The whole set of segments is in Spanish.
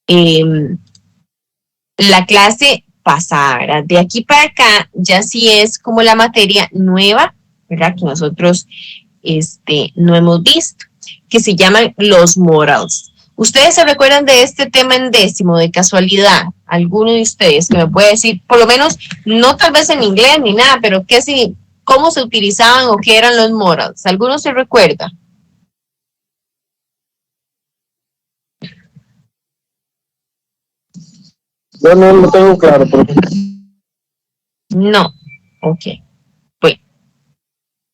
la clase pasada, ¿verdad? De aquí para acá ya sí es como la materia nueva, ¿verdad? Que nosotros no hemos visto, que se llaman los morals. ¿Ustedes se recuerdan de este tema en décimo, de casualidad? ¿Alguno de ustedes que me puede decir, por lo menos, no tal vez en inglés ni nada, pero qué si, cómo se utilizaban o qué eran los morals? ¿Alguno se recuerda? Yo no lo tengo claro, pero No. Ok. Bueno,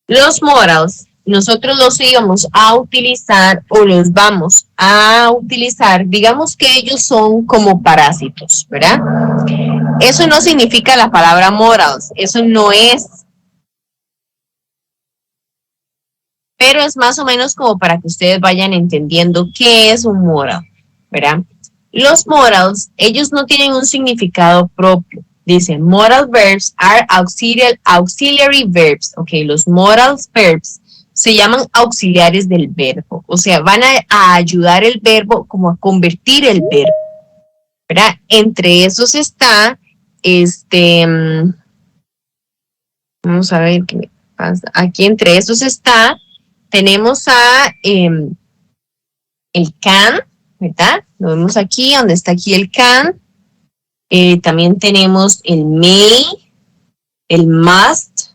los morals nosotros los íbamos a utilizar o los vamos a utilizar, digamos que ellos son como parásitos, ¿verdad? Eso no significa la palabra morals, eso no es, pero es más o menos como para que ustedes vayan entendiendo qué es un moral, ¿verdad? Los morals, ellos no tienen un significado propio. Dice, moral verbs are auxiliary verbs. Ok, los moral verbs se llaman auxiliares del verbo. O sea, van a ayudar el verbo como a convertir el verbo, ¿verdad? Entre esos está, vamos a ver qué me pasa. Aquí entre esos está, tenemos a el can, ¿verdad? Lo vemos aquí, donde está aquí el can. También tenemos el may, el must,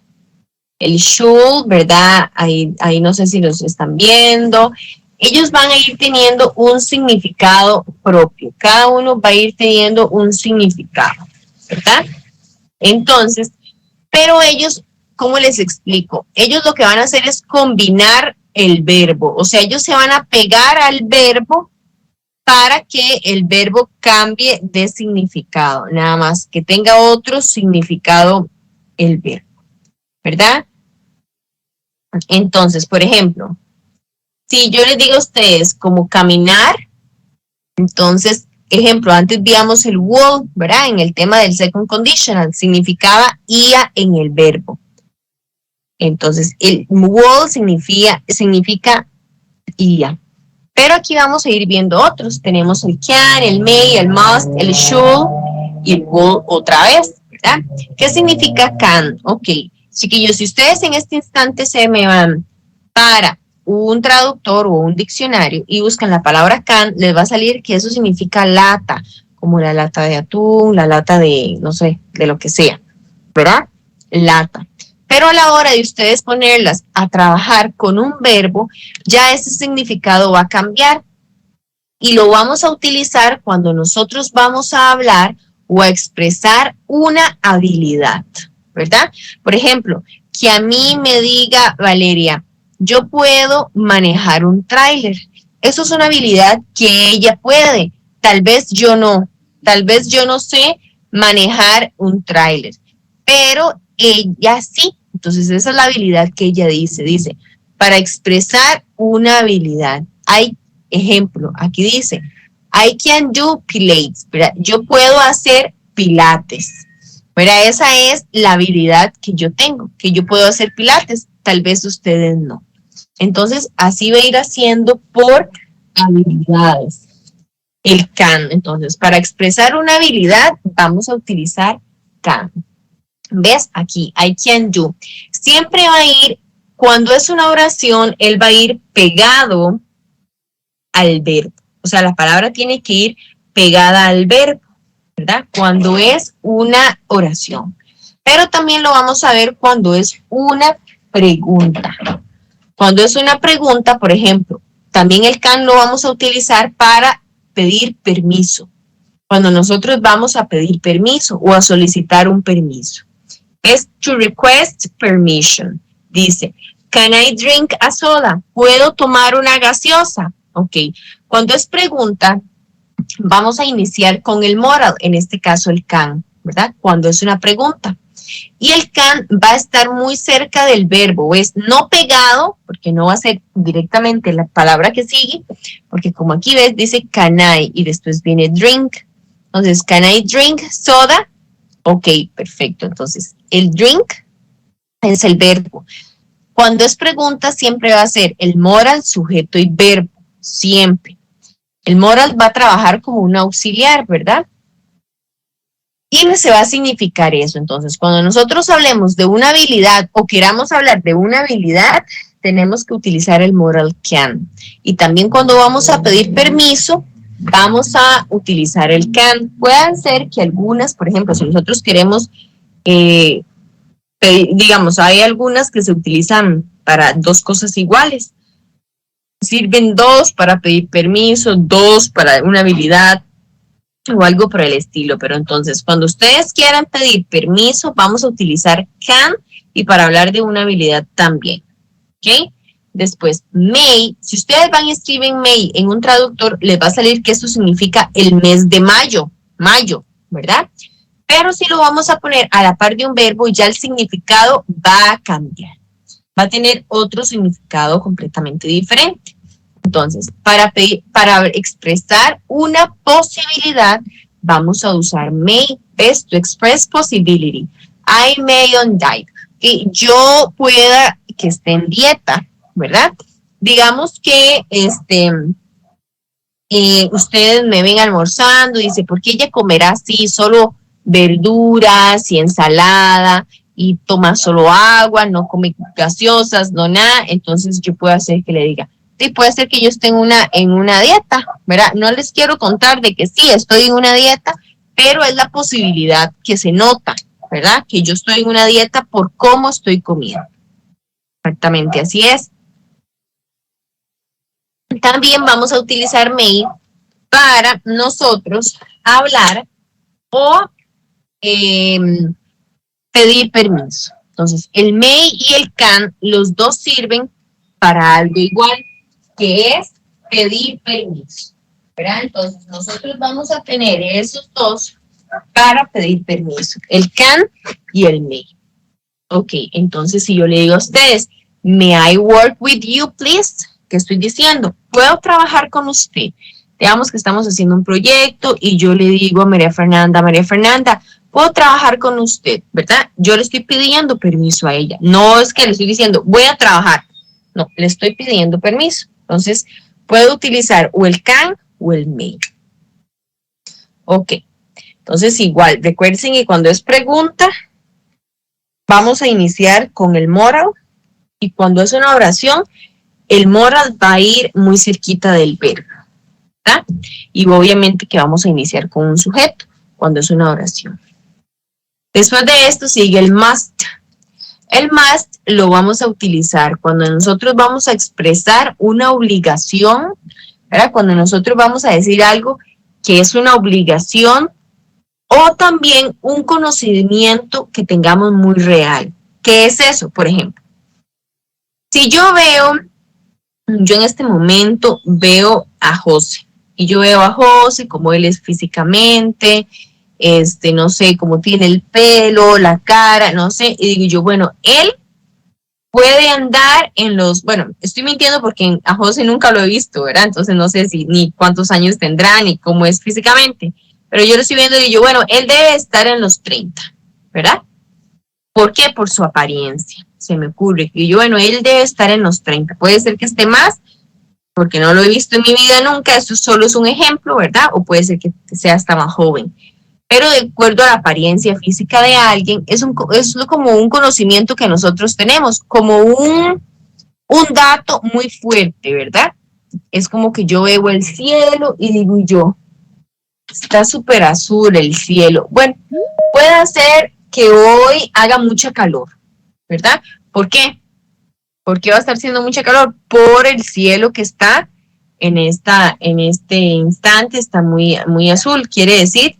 el should, ¿verdad? Ahí no sé si los están viendo. Ellos van a ir teniendo un significado propio. Cada uno va a ir teniendo un significado, ¿verdad? Entonces, pero ellos, ¿cómo les explico? Ellos lo que van a hacer es combinar el verbo. O sea, ellos se van a pegar al verbo para que el verbo cambie de significado, nada más que tenga otro significado el verbo, ¿verdad? Entonces, por ejemplo, si yo les digo a ustedes como caminar, entonces, ejemplo, antes veíamos el will, ¿verdad? En el tema del second conditional, significaba ia en el verbo. Entonces, el will significa ia. Pero aquí vamos a ir viendo otros. Tenemos el can, el may, el must, el should y el will otra vez, ¿verdad? ¿Qué significa can? Ok, chiquillos, si ustedes en este instante se me van para un traductor o un diccionario y buscan la palabra can, les va a salir que eso significa lata, como la lata de atún, la lata de, no sé, de lo que sea, ¿verdad? Lata. Pero a la hora de ustedes ponerlas a trabajar con un verbo, ya ese significado va a cambiar y lo vamos a utilizar cuando nosotros vamos a hablar o a expresar una habilidad, ¿verdad? Por ejemplo, que a mí me diga Valeria, yo puedo manejar un tráiler. Eso es una habilidad que ella puede. Tal vez yo no. Tal vez yo no sé manejar un tráiler, pero ella sí. Entonces esa es la habilidad que ella dice. Dice, para expresar una habilidad. Hay ejemplo, aquí dice, I can do pilates. ¿Verdad? Yo puedo hacer pilates. ¿Verdad? Esa es la habilidad que yo tengo, que yo puedo hacer pilates. Tal vez ustedes no. Entonces, así va a ir haciendo por habilidades. El can. Entonces, para expresar una habilidad, vamos a utilizar can. ¿Ves? Aquí, I can do. Siempre va a ir, cuando es una oración, él va a ir pegado al verbo. O sea, la palabra tiene que ir pegada al verbo, ¿verdad? Cuando es una oración. Pero también lo vamos a ver cuando es una pregunta. Cuando es una pregunta, por ejemplo, también el can lo vamos a utilizar para pedir permiso. Cuando nosotros vamos a pedir permiso o a solicitar un permiso. Es to request permission. Dice, can I drink a soda? ¿Puedo tomar una gaseosa? Ok. Cuando es pregunta, vamos a iniciar con el moral, en este caso el can, ¿verdad? Cuando es una pregunta. Y el can va a estar muy cerca del verbo, es no pegado, porque no va a ser directamente la palabra que sigue, porque como aquí ves, dice can I y después viene drink. Entonces, can I drink soda? Ok, perfecto. Entonces, el drink es el verbo. Cuando es pregunta, siempre va a ser el moral, sujeto y verbo, siempre. El moral va a trabajar como un auxiliar, ¿verdad? Y se va a significar eso. Entonces, cuando nosotros hablemos de una habilidad o queramos hablar de una habilidad, tenemos que utilizar el moral can. Y también cuando vamos a pedir permiso, vamos a utilizar el can. Puede ser que algunas, por ejemplo, si nosotros queremos, digamos, hay algunas que se utilizan para dos cosas iguales. Sirven dos para pedir permiso, dos para una habilidad, o algo por el estilo, pero entonces cuando ustedes quieran pedir permiso, vamos a utilizar can y para hablar de una habilidad también, ¿ok? Después, may, si ustedes van y escriben may en un traductor, les va a salir que esto significa el mes de mayo, ¿verdad? Pero si lo vamos a poner a la par de un verbo, ya el significado va a cambiar, va a tener otro significado completamente diferente. Entonces, para expresar una posibilidad, vamos a usar may, best to express possibility. I may on diet. Que yo pueda que esté en dieta, ¿verdad? Digamos que ustedes me ven almorzando y dicen, ¿por qué ella comerá así solo verduras y ensalada y toma solo agua, no come gaseosas, no nada? Entonces yo puedo hacer que le diga, sí, puede ser que yo esté en una dieta, ¿verdad? No les quiero contar de que sí, estoy en una dieta, pero es la posibilidad que se nota, ¿verdad? Que yo estoy en una dieta por cómo estoy comiendo. Exactamente así es. También vamos a utilizar may para nosotros hablar o pedir permiso. Entonces, el may y el can, los dos sirven para algo igual, que es pedir permiso, ¿verdad? Entonces, nosotros vamos a tener esos dos para pedir permiso, el can y el may. Ok, entonces si yo le digo a ustedes, may I work with you, please? ¿Qué estoy diciendo? ¿Puedo trabajar con usted? Digamos que estamos haciendo un proyecto y yo le digo a María Fernanda, ¿puedo trabajar con usted? ¿Verdad? Yo le estoy pidiendo permiso a ella. No es que le estoy diciendo, voy a trabajar. No, le estoy pidiendo permiso. Entonces, puedo utilizar o el can o el may. Ok. Entonces, igual, recuerden que cuando es pregunta, vamos a iniciar con el moral. Y cuando es una oración, el moral va a ir muy cerquita del verbo, ¿verdad? Y obviamente que vamos a iniciar con un sujeto cuando es una oración. Después de esto sigue el must. El must lo vamos a utilizar cuando nosotros vamos a expresar una obligación, ¿verdad? Cuando nosotros vamos a decir algo que es una obligación o también un conocimiento que tengamos muy real. ¿Qué es eso? Por ejemplo, si yo en este momento veo a José y yo veo a José como él es físicamente, no sé, cómo tiene el pelo, la cara, no sé, y digo yo, bueno, él puede andar bueno, estoy mintiendo porque a José nunca lo he visto, ¿verdad? Entonces no sé ni cuántos años tendrá, ni cómo es físicamente, pero yo lo estoy viendo y digo, bueno, él debe estar en los 30, ¿verdad? ¿Por qué? Por su apariencia, se me ocurre. Y yo, bueno, él debe estar en los 30, puede ser que esté más, porque no lo he visto en mi vida nunca, eso solo es un ejemplo, ¿verdad? O puede ser que sea hasta más joven. Pero de acuerdo a la apariencia física de alguien, es como un conocimiento que nosotros tenemos, como un dato muy fuerte, ¿verdad? Es como que yo veo el cielo y digo yo, está súper azul el cielo. Bueno, puede ser que hoy haga mucha calor, ¿verdad? ¿Por qué? ¿Por qué va a estar haciendo mucha calor? Por el cielo que está en este instante, está muy, muy azul. Quiere decir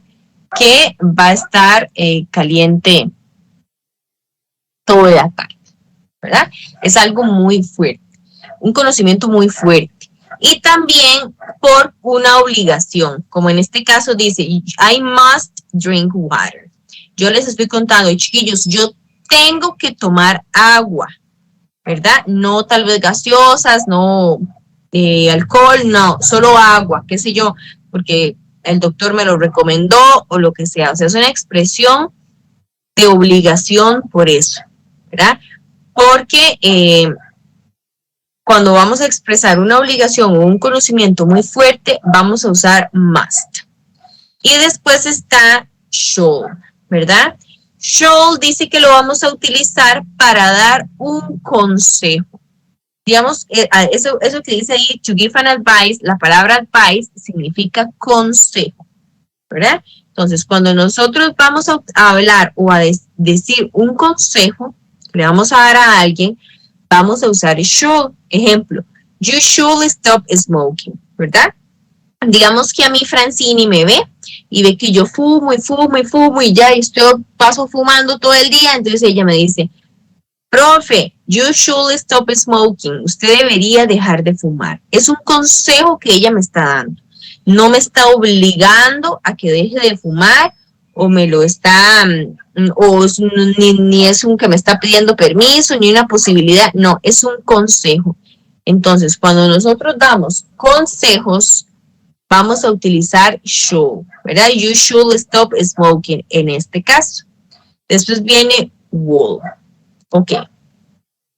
que va a estar caliente toda la tarde, ¿verdad? Es algo muy fuerte, un conocimiento muy fuerte. Y también por una obligación, como en este caso dice, I must drink water. Yo les estoy contando, chiquillos, yo tengo que tomar agua, ¿verdad? No tal vez gaseosas, no alcohol, no, solo agua, qué sé yo, porque el doctor me lo recomendó o lo que sea. O sea, es una expresión de obligación por eso, ¿verdad? Porque Cuando vamos a expresar una obligación o un conocimiento muy fuerte, vamos a usar must. Y después está should, ¿verdad? Should dice que lo vamos a utilizar para dar un consejo. Digamos, eso que dice ahí, to give an advice, la palabra advice significa consejo, ¿verdad? Entonces, cuando nosotros vamos a hablar o a decir un consejo, le vamos a dar a alguien, vamos a usar should. Ejemplo, you should stop smoking, ¿verdad? Digamos que a mí Francini me ve y ve que yo fumo y ya paso fumando todo el día, entonces ella me dice, profe, you should stop smoking, usted debería dejar de fumar. Es un consejo que ella me está dando. No me está obligando a que deje de fumar o me lo está, o ni es un que me está pidiendo permiso, ni una posibilidad, no, es un consejo. Entonces, cuando nosotros damos consejos, vamos a utilizar should, ¿verdad? You should stop smoking en este caso. Después viene would. Ok.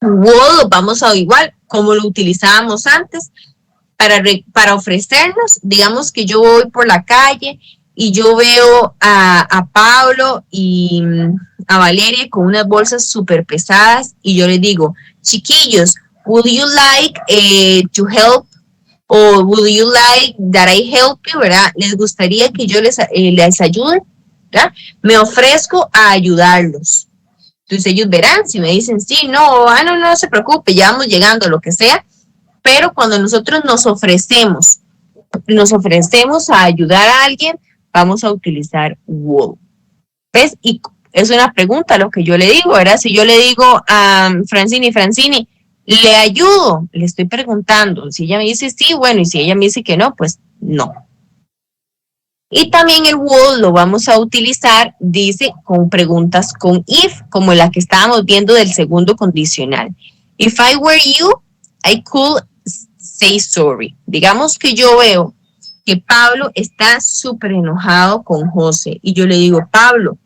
Would, vamos a igual, como lo utilizábamos antes, para ofrecernos, digamos que yo voy por la calle y yo veo a Pablo y a Valeria con unas bolsas súper pesadas y yo les digo, chiquillos, would you like to help? O would you like that I help you, ¿verdad? ¿Les gustaría que yo les ayude? ¿Verdad? Me ofrezco a ayudarlos. Entonces ellos verán, si me dicen sí, no, no se preocupe, ya vamos llegando, lo que sea. Pero cuando nosotros nos ofrecemos a ayudar a alguien, vamos a utilizar would. ¿Ves? Y es una pregunta lo que yo le digo, ¿verdad? Si yo le digo a Francini, ¿le ayudo? Le estoy preguntando. Si ella me dice sí, bueno, y si ella me dice que no, pues no. Y también el would lo vamos a utilizar, dice, con preguntas con if, como la que estábamos viendo del segundo condicional. If I were you, I could say sorry. Digamos que yo veo que Pablo está súper enojado con José y yo le digo, Pablo,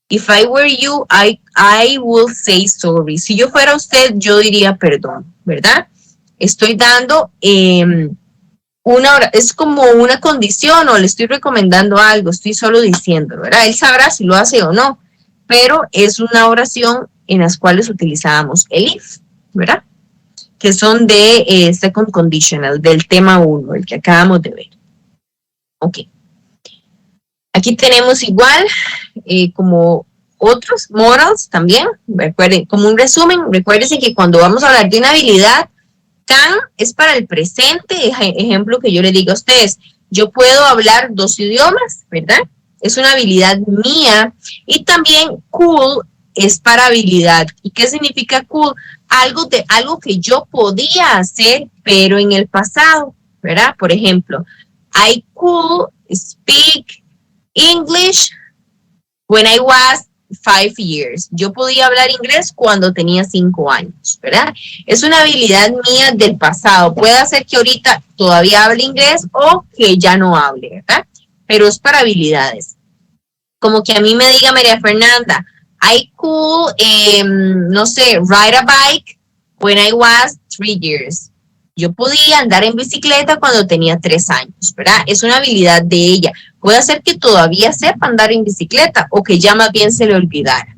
if I were you, I will say sorry. Si yo fuera usted, yo diría perdón, ¿verdad? Estoy dando es como una condición o le estoy recomendando algo, estoy solo diciendo, ¿verdad? Él sabrá si lo hace o no, pero es una oración en las cuales utilizábamos el if, ¿verdad? Que son de second conditional, del tema 1, el que acabamos de ver. Ok. Aquí tenemos igual como otros modals también. Recuerden, como un resumen, recuérdense que cuando vamos a hablar de una habilidad, can es para el presente, ejemplo que yo le digo a ustedes, yo puedo hablar 2 idiomas, ¿verdad? Es una habilidad mía. Y también cool es para habilidad. ¿Y qué significa cool? Algo que yo podía hacer, pero en el pasado, ¿verdad? Por ejemplo, I could speak English when I was 5 years. Yo podía hablar inglés cuando tenía 5 años, ¿verdad? Es una habilidad mía del pasado. Puede ser que ahorita todavía hable inglés o que ya no hable, ¿verdad? Pero es para habilidades. Como que a mí me diga María Fernanda, I could, no sé, ride a bike when I was 3 years. Yo podía andar en bicicleta cuando tenía 3 años, ¿verdad? Es una habilidad de ella. Puede ser que todavía sepa andar en bicicleta o que ya más bien se le olvidara.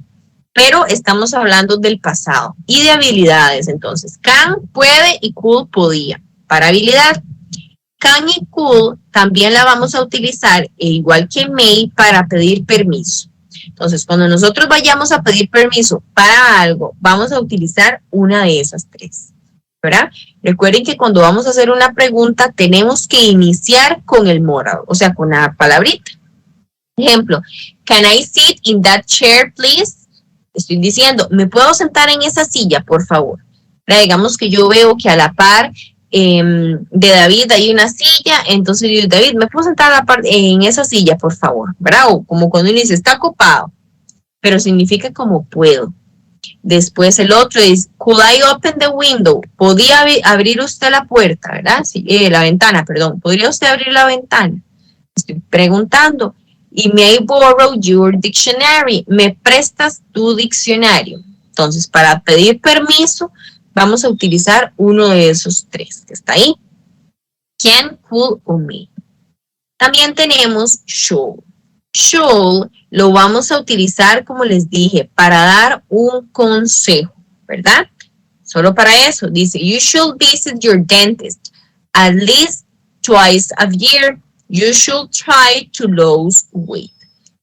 Pero estamos hablando del pasado y de habilidades. Entonces, can, puede y could, podía. Para habilidad, can y could también la vamos a utilizar, igual que may, para pedir permiso. Entonces, cuando nosotros vayamos a pedir permiso para algo, vamos a utilizar una de esas 3. ¿Verdad? Recuerden que cuando vamos a hacer una pregunta tenemos que iniciar con el modal, o sea, con la palabrita. Ejemplo, can I sit in that chair, please? Estoy diciendo, ¿me puedo sentar en esa silla, por favor? ¿Verdad? Digamos que yo veo que a la par de David hay una silla, entonces yo digo, David, ¿me puedo sentar a la par en esa silla, por favor? ¿Verdad? O como cuando uno dice, está ocupado, pero significa como puedo. Después el otro es, could I open the window? ¿Podría abrir usted la puerta, verdad? Sí, la ventana, perdón. ¿Podría usted abrir la ventana? Estoy preguntando. Y may I borrow your dictionary? ¿Me prestas tu diccionario? Entonces, para pedir permiso, vamos a utilizar uno de esos tres que está ahí. Can, could o may. También tenemos should. Should lo vamos a utilizar, como les dije, para dar un consejo, ¿verdad? Solo para eso. Dice, you should visit your dentist at least twice a year. You should try to lose weight.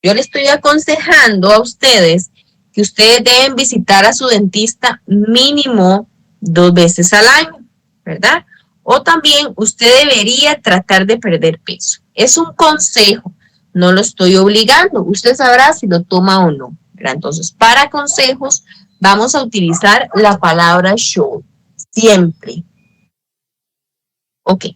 Yo le estoy aconsejando a ustedes que ustedes deben visitar a su dentista mínimo 2 veces al año, ¿verdad? O también usted debería tratar de perder peso. Es un consejo, no lo estoy obligando. Usted sabrá si lo toma o no, ¿verdad? Entonces, para consejos vamos a utilizar la palabra should, siempre. Ok.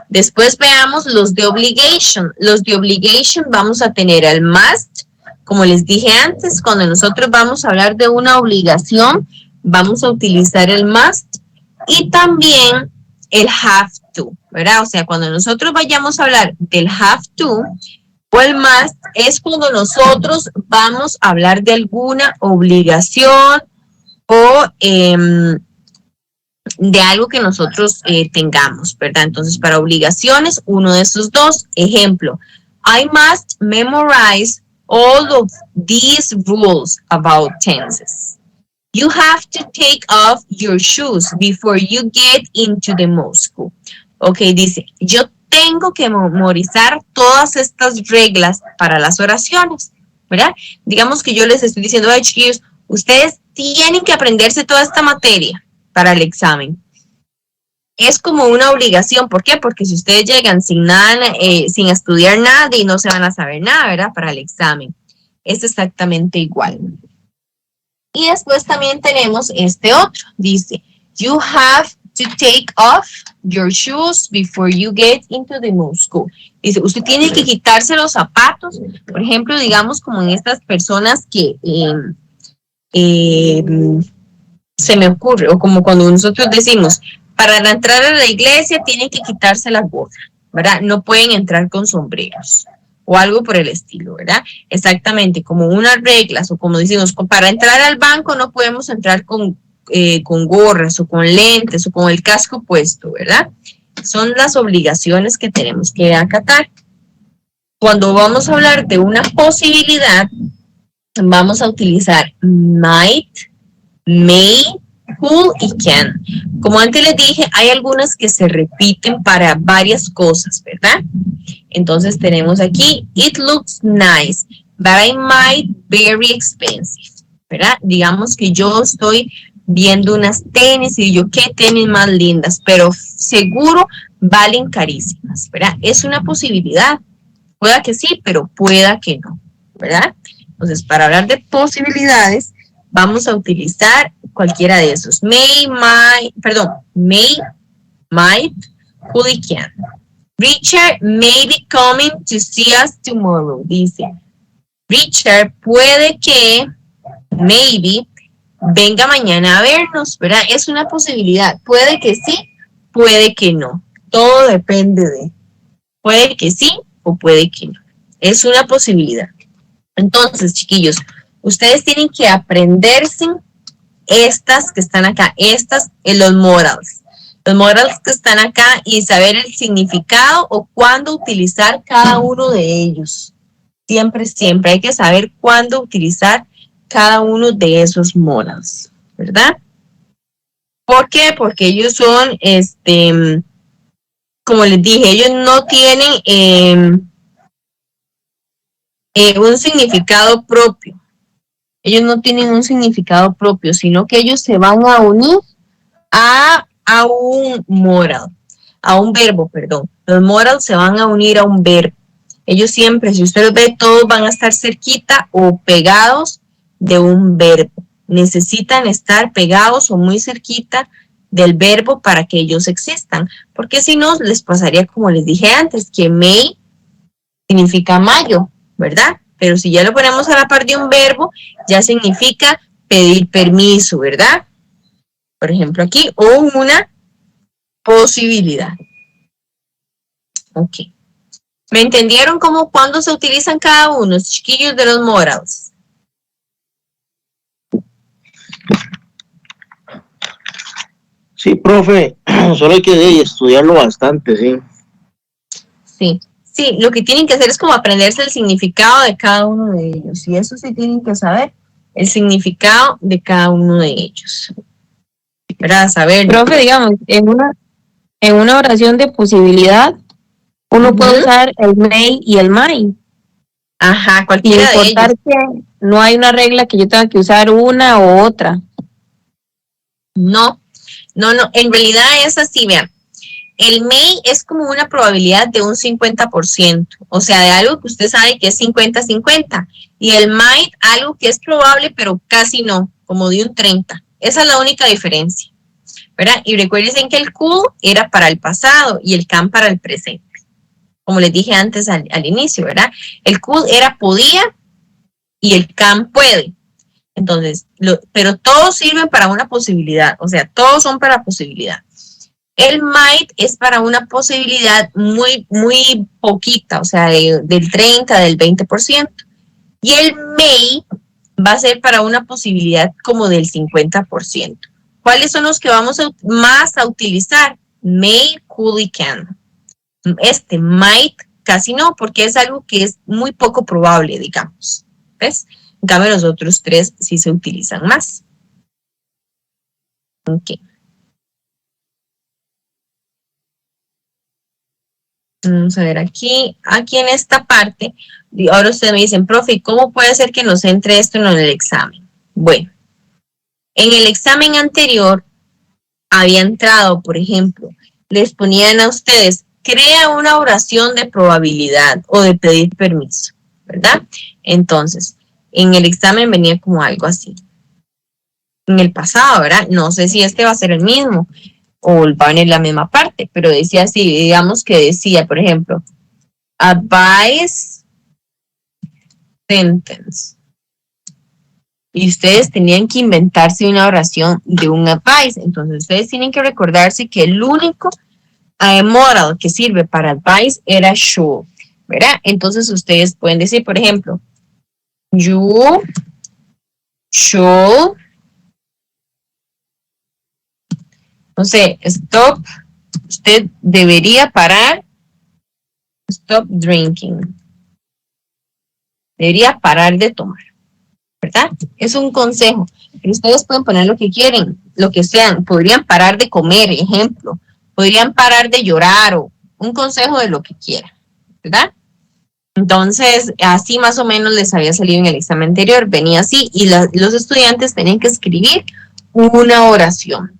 Después veamos los de obligation. Los de obligation vamos a tener el must. Como les dije antes, cuando nosotros vamos a hablar de una obligación, vamos a utilizar el must y también el have to, ¿verdad? O sea, cuando nosotros vayamos a hablar del have to o el must, es cuando nosotros vamos a hablar de alguna obligación o de algo que nosotros tengamos, ¿verdad? Entonces, para obligaciones, uno de esos dos. Ejemplo, I must memorize all of these rules about tenses. You have to take off your shoes before you get into the mosque. Ok, dice, yo tengo que memorizar todas estas reglas para las oraciones, ¿verdad? Digamos que yo les estoy diciendo, ay, chiquillos, ustedes tienen que aprenderse toda esta materia para el examen. Es como una obligación, ¿por qué? Porque si ustedes llegan sin nada, sin estudiar nada y no se van a saber nada, ¿verdad? Para el examen. Es exactamente igual. Y después también tenemos este otro. Dice, you have to take off your shoes before you get into the mosque. Dice, usted tiene que quitarse los zapatos. Por ejemplo, digamos como en estas personas que se me ocurre, o como cuando nosotros decimos, para entrar a la iglesia tienen que quitarse la gorra, ¿verdad? No pueden entrar con sombreros o algo por el estilo, ¿verdad? Exactamente, como unas reglas, o como decimos, para entrar al banco no podemos entrar con gorras o con lentes o con el casco puesto, ¿verdad? Son las obligaciones que tenemos que acatar. Cuando vamos a hablar de una posibilidad, vamos a utilizar might, may, could y can. Como antes les dije, hay algunas que se repiten para varias cosas, ¿verdad? Entonces tenemos aquí, it looks nice, but I might very expensive, ¿verdad? Digamos que yo estoy viendo unas tenis y yo, qué tenis más lindas, pero seguro valen carísimas, ¿verdad? Es una posibilidad. Pueda que sí, pero pueda que no, ¿verdad? Entonces, para hablar de posibilidades, vamos a utilizar cualquiera de esos. May, might, could y can. Richard may be coming to see us tomorrow. Dice, Richard puede que, maybe, venga mañana a vernos, ¿verdad? Es una posibilidad. Puede que sí, puede que no. Todo depende de, puede que sí o puede que no. Es una posibilidad. Entonces, chiquillos, ustedes tienen que aprenderse estas que están acá, los modals. Los modals que están acá y saber el significado o cuándo utilizar cada uno de ellos. Siempre, siempre hay que saber cuándo utilizar cada uno de esos modals, ¿verdad? ¿Por qué? Porque ellos son, como les dije, ellos no tienen un significado propio. Ellos no tienen un significado propio, sino que ellos se van a unir a un modal, a un verbo, perdón. Los modals se van a unir a un verbo. Ellos siempre, si usted los ve, todos van a estar cerquita o pegados de un verbo. Necesitan estar pegados o muy cerquita del verbo para que ellos existan, porque si no, les pasaría como les dije antes, que may significa mayo, ¿verdad? Pero si ya lo ponemos a la par de un verbo, ya significa pedir permiso, ¿verdad? Por ejemplo aquí, o una posibilidad. Ok. ¿Me entendieron cuándo se utilizan cada uno, chiquillos, de los modals? Sí, profe, solo hay que estudiarlo bastante, sí. Sí, sí, lo que tienen que hacer es como aprenderse el significado de cada uno de ellos. Y eso sí tienen que saber el significado de cada uno de ellos. Para saber. Profe, digamos, en una oración de posibilidad, uno puede usar el may y el might. Ajá, Sin cualquiera de importar ellos. que no hay una regla que yo tenga que usar una u otra. No, en realidad es así, vean. El may es como una probabilidad de un 50%, o sea, de algo que usted sabe que es 50-50. Y el might, algo que es probable, pero casi no, como de un 30%. Esa es la única diferencia, ¿verdad? Y recuerden que el could era para el pasado y el can para el presente. Como les dije antes al inicio, ¿verdad? El could era podía y el can puede. Entonces, pero todos sirven para una posibilidad, o sea, todos son para posibilidad. El might es para una posibilidad muy, muy poquita, o sea, del 30, del 20%. Y el may va a ser para una posibilidad como del 50%. ¿Cuáles son los que vamos más a utilizar? May, could y can. Might casi no, porque es algo que es muy poco probable, digamos. ¿Ves? En cambio, los otros tres sí se utilizan más. Ok. Vamos a ver aquí en esta parte. Ahora ustedes me dicen, profe, ¿cómo puede ser que nos entre esto en el examen? Bueno, en el examen anterior había entrado, por ejemplo, les ponían a ustedes, crea una oración de probabilidad o de pedir permiso, ¿verdad? Entonces, en el examen venía como algo así. En el pasado, ¿verdad? No sé si este va a ser el mismo o va a venir la misma parte, pero decía así, digamos que decía, por ejemplo, advice sentence. Y ustedes tenían que inventarse una oración de un advice. Entonces, ustedes tienen que recordarse que el único modal que sirve para advice era should, ¿verdad? Entonces, ustedes pueden decir, por ejemplo, you should, no sé, stop, usted debería parar, stop drinking. Debería parar de tomar, ¿verdad? Es un consejo. Pero ustedes pueden poner lo que quieren, lo que sean. Podrían parar de comer, ejemplo. Podrían parar de llorar o un consejo de lo que quieran, ¿verdad? Entonces, así más o menos les había salido en el examen anterior. Venía así y los estudiantes tenían que escribir una oración.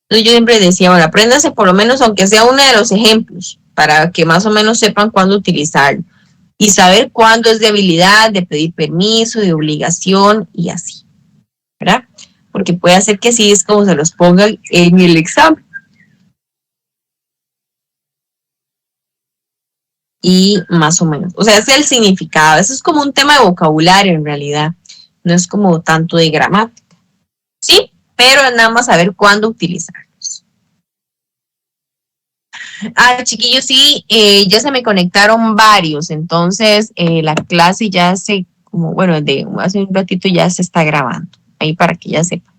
Entonces yo siempre decía, bueno, apréndase por lo menos aunque sea uno de los ejemplos para que más o menos sepan cuándo utilizarlo. Y saber cuándo es de habilidad, de pedir permiso, de obligación y así, ¿verdad? Porque puede hacer que sí es como se los pongan en el examen. Y más o menos, o sea, es el significado, eso es como un tema de vocabulario en realidad, no es como tanto de gramática, sí, pero nada más saber cuándo utilizarlos. Chiquillos, sí, ya se me conectaron varios, entonces la clase ya como bueno, hace un ratito ya se está grabando, ahí para que ya sepan.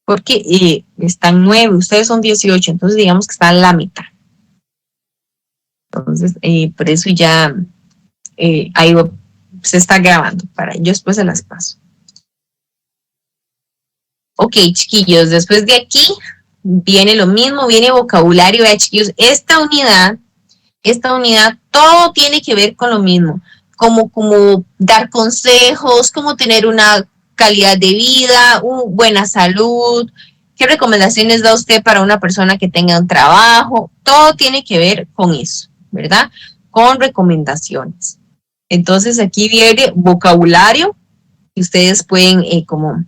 Porque están 9, ustedes son 18, entonces digamos que están a la mitad. Entonces, por eso ya ahí se está grabando, yo después se las paso. Ok, chiquillos, después de aquí viene lo mismo, viene vocabulario, chiquillos. Esta unidad, todo tiene que ver con lo mismo, como dar consejos, como tener una calidad de vida, buena salud, qué recomendaciones da usted para una persona que tenga un trabajo, todo tiene que ver con eso, ¿verdad? Con recomendaciones. Entonces aquí viene vocabulario que ustedes pueden como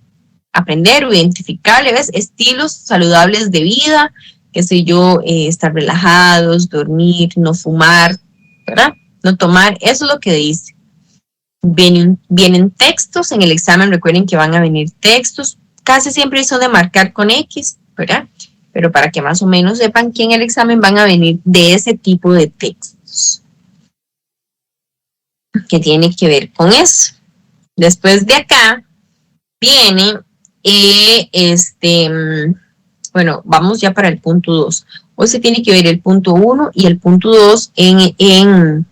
aprender o identificar, ¿ves? Estilos saludables de vida, qué sé yo, estar relajados, dormir, no fumar, ¿verdad? No tomar, eso es lo que dice. Vienen textos en el examen, recuerden que van a venir textos, casi siempre son de marcar con X, ¿verdad? Pero para que más o menos sepan que en el examen van a venir de ese tipo de textos que tiene que ver con eso. Después de acá viene Bueno, vamos ya para el punto 2. Hoy se tiene que ver el punto 1 y el punto 2 en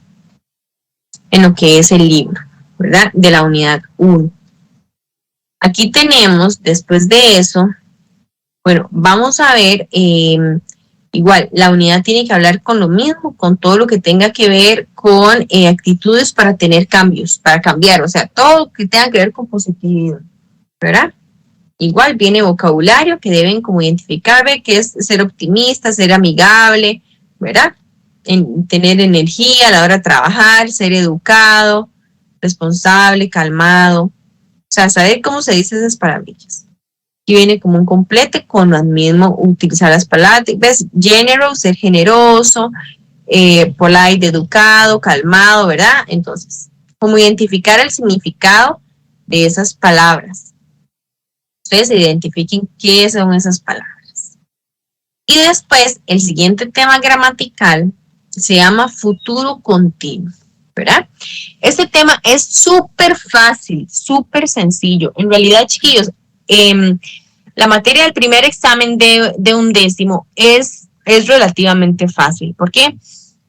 lo que es el libro, ¿verdad? De la unidad 1. Aquí tenemos, después de eso, bueno, vamos a ver, igual, la unidad tiene que hablar con lo mismo, con todo lo que tenga que ver con actitudes para tener cambios, para cambiar, o sea, todo lo que tenga que ver con positividad, ¿verdad? Igual viene vocabulario que deben como identificar, que es ser optimista, ser amigable, ¿verdad? Tener energía a la hora de trabajar, ser educado, responsable, calmado, o sea, saber cómo se dice esas palabrillas. Aquí viene como un complete con lo mismo, utilizar las palabras, ¿ves? Generous, ser generoso, polite, educado, calmado, ¿verdad? Entonces, como identificar el significado de esas palabras. Ustedes identifiquen qué son esas palabras. Y después, el siguiente tema gramatical se llama futuro continuo, ¿verdad? Este tema es súper fácil, súper sencillo. En realidad, chiquillos, la materia del primer examen de 11º es relativamente fácil. ¿Por qué?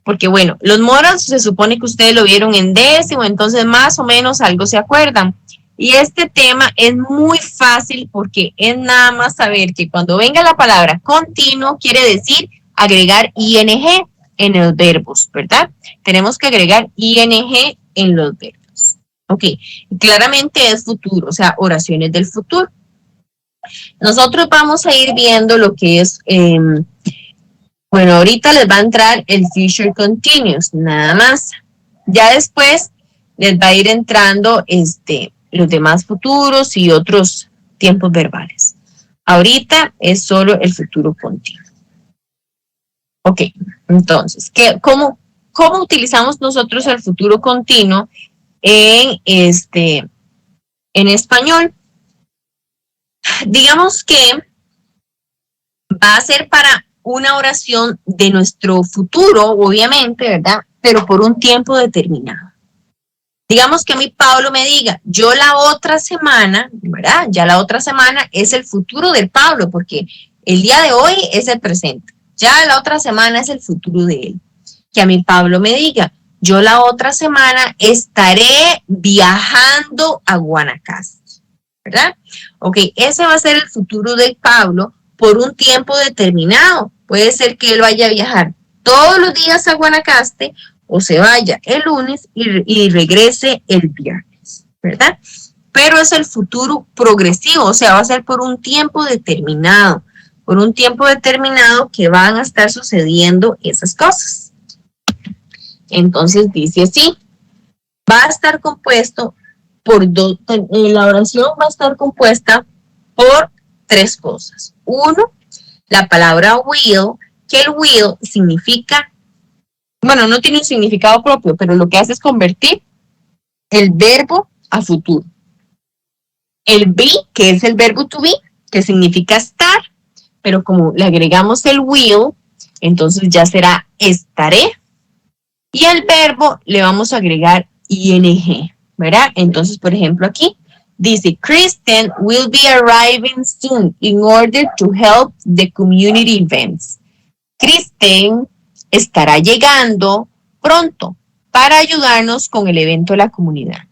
Porque, bueno, los moros se supone que ustedes lo vieron en 10º, entonces más o menos algo se acuerdan. Y este tema es muy fácil porque es nada más saber que cuando venga la palabra continuo quiere decir agregar ing en los verbos, ¿verdad? Tenemos que agregar ing en los verbos. Ok, claramente es futuro, o sea, oraciones del futuro. Nosotros vamos a ir viendo lo que es, bueno, ahorita les va a entrar el future continuous, nada más. Ya después les va a ir entrando los demás futuros y otros tiempos verbales. Ahorita es solo el futuro continuo. Ok, entonces, ¿cómo utilizamos nosotros el futuro continuo en español? Digamos que va a ser para una oración de nuestro futuro, obviamente, ¿verdad? Pero por un tiempo determinado. Digamos que a mí Pablo me diga, yo la otra semana, ¿verdad? Ya la otra semana es el futuro del Pablo, porque el día de hoy es el presente. Ya la otra semana es el futuro de él. Que a mí Pablo me diga, yo la otra semana estaré viajando a Guanacaste, ¿verdad? Ok, ese va a ser el futuro de Pablo por un tiempo determinado. Puede ser que él vaya a viajar todos los días a Guanacaste o se vaya el lunes y regrese el viernes, ¿verdad? Pero es el futuro progresivo, o sea, va a ser por un tiempo determinado que van a estar sucediendo esas cosas. Entonces dice así, va a estar compuesto la oración va a estar compuesta por 3 cosas. 1, la palabra will, que el will significa, bueno, no tiene un significado propio, pero lo que hace es convertir el verbo a futuro. El be, que es el verbo to be, que significa estar, pero como le agregamos el will, entonces ya será estaré. Y al verbo le vamos a agregar ing, ¿verdad? Entonces, por ejemplo, aquí dice, Kristen will be arriving soon in order to help the community events. Kristen estará llegando pronto para ayudarnos con el evento de la comunidad.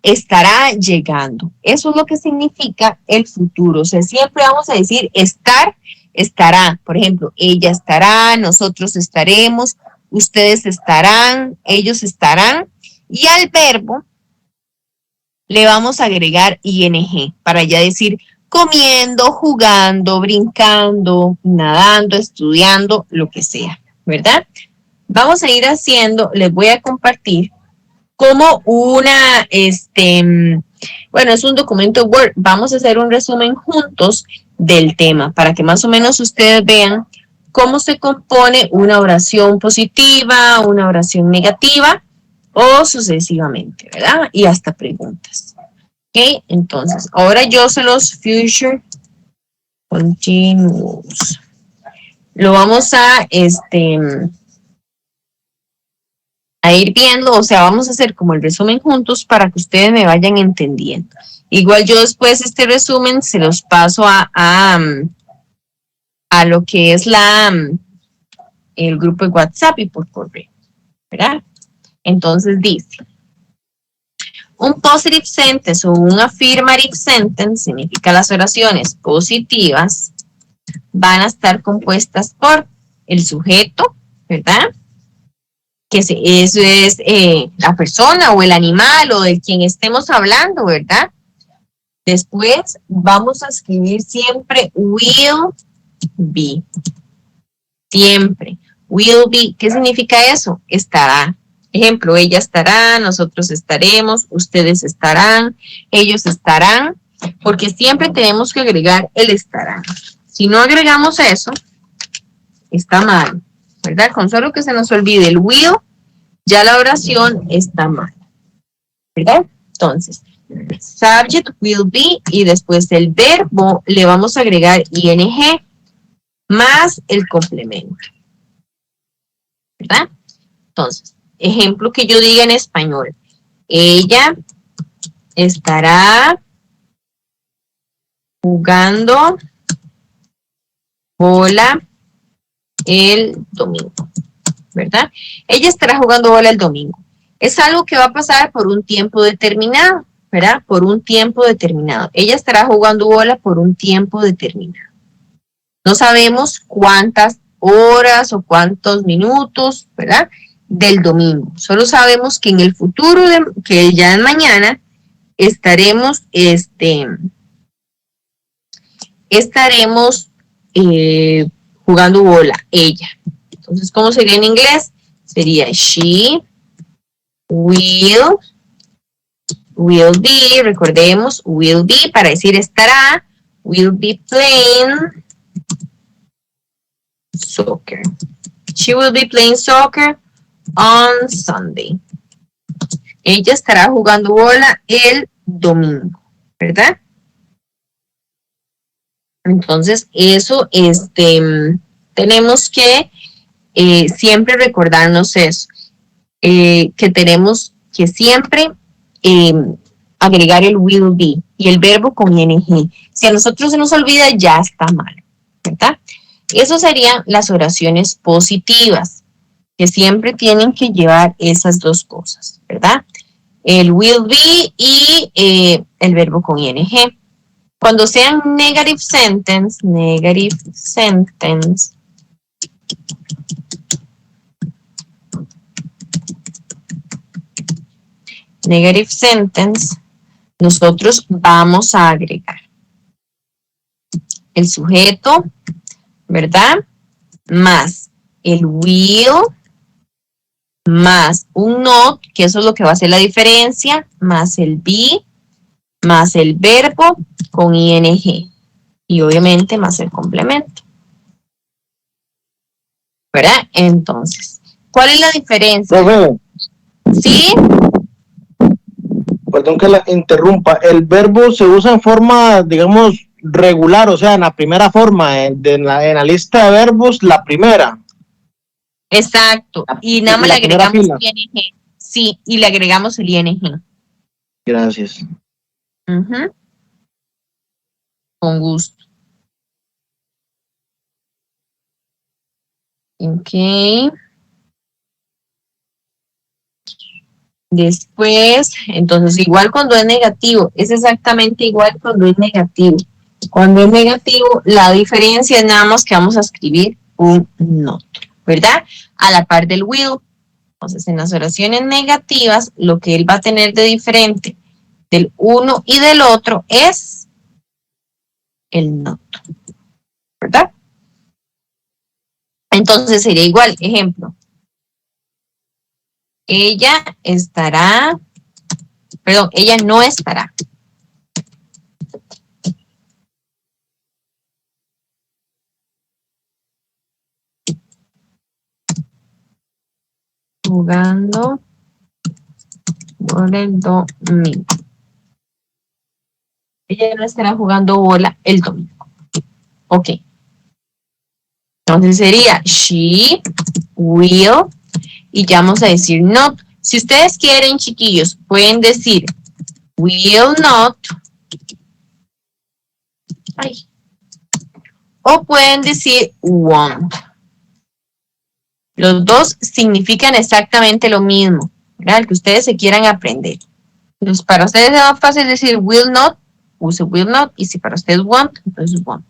Estará llegando. Eso es lo que significa el futuro. O sea, siempre vamos a decir estar, estará. Por ejemplo, ella estará, nosotros estaremos, ustedes estarán, ellos estarán. Y al verbo le vamos a agregar ing para ya decir comiendo, jugando, brincando, nadando, estudiando, lo que sea, ¿verdad? Vamos a ir haciendo, les voy a compartir como una, bueno, es un documento Word. Vamos a hacer un resumen juntos del tema para que más o menos ustedes vean cómo se compone una oración positiva, una oración negativa o sucesivamente, ¿verdad? Y hasta preguntas. Ok, entonces, ahora yo se los future continuous. Lo vamos a ir viendo, o sea, vamos a hacer como el resumen juntos para que ustedes me vayan entendiendo. Igual yo después este resumen se los paso a a lo que es el grupo de WhatsApp y por correo, ¿verdad? Entonces dice, un positive sentence o un affirmative sentence significa las oraciones positivas van a estar compuestas por el sujeto, ¿verdad? Que eso es la persona o el animal o de quien estemos hablando, ¿verdad? Después vamos a escribir siempre will be. Siempre. Will be. ¿Qué significa eso? Estará. Ejemplo, ella estará, nosotros estaremos, ustedes estarán, ellos estarán, porque siempre tenemos que agregar el estará. Si no agregamos eso, está mal, ¿verdad? Con solo que se nos olvide el will, ya la oración está mal, ¿verdad? Entonces, subject will be y después del verbo le vamos a agregar ing más el complemento, ¿verdad? Entonces, ejemplo que yo diga en español, ella estará jugando bola el domingo, ¿verdad? Ella estará jugando bola el domingo. Es algo que va a pasar por un tiempo determinado, ¿verdad? Por un tiempo determinado. Ella estará jugando bola por un tiempo determinado. No sabemos cuántas horas o cuántos minutos, ¿verdad? Del domingo. Solo sabemos que en el futuro, que ya en mañana, estaremos jugando bola, ella. Entonces, ¿cómo sería en inglés? Sería she will be, recordemos, will be para decir estará, will be playing soccer. She will be playing soccer on Sunday. Ella estará jugando bola el domingo, ¿verdad? Entonces, eso, tenemos que siempre recordarnos eso, que tenemos que siempre agregar el will be y el verbo con ing. Si a nosotros se nos olvida, ya está mal, ¿verdad? Eso serían las oraciones positivas, que siempre tienen que llevar esas dos cosas, ¿verdad? El will be y el verbo con ing. Cuando sean negative sentence, nosotros vamos a agregar el sujeto, ¿verdad? Más el will, más un not, que eso es lo que va a hacer la diferencia, más el be, más el verbo con ing. Y obviamente más el complemento, ¿verdad? Entonces, ¿cuál es la diferencia? Profe, ¿Sí? perdón que la interrumpa. El verbo se usa en forma, digamos, regular, o sea, en la primera forma, en la lista de verbos, la primera. Exacto. Y nada más le primera agregamos fila. el ing. Sí, y le agregamos el ing. Gracias. Ujú. Con gusto. Ok. Después, entonces, igual cuando es negativo, es exactamente igual cuando es negativo. Cuando es negativo, la diferencia es nada más que vamos a escribir un not, ¿verdad? A la par del will. Entonces, en las oraciones negativas, lo que él va a tener de diferente del uno y del otro es el not, ¿verdad? Entonces sería igual, ejemplo. Ella no estará. Jugando bola el domingo. Ella no estará jugando bola el domingo. Ok. Entonces sería she will y ya vamos a decir not. Si ustedes quieren, chiquillos, pueden decir will not o pueden decir want. Los dos significan exactamente lo mismo, ¿verdad? El que ustedes se quieran aprender. Entonces, para ustedes es más fácil decir will not, use will not, y si para ustedes want, entonces want.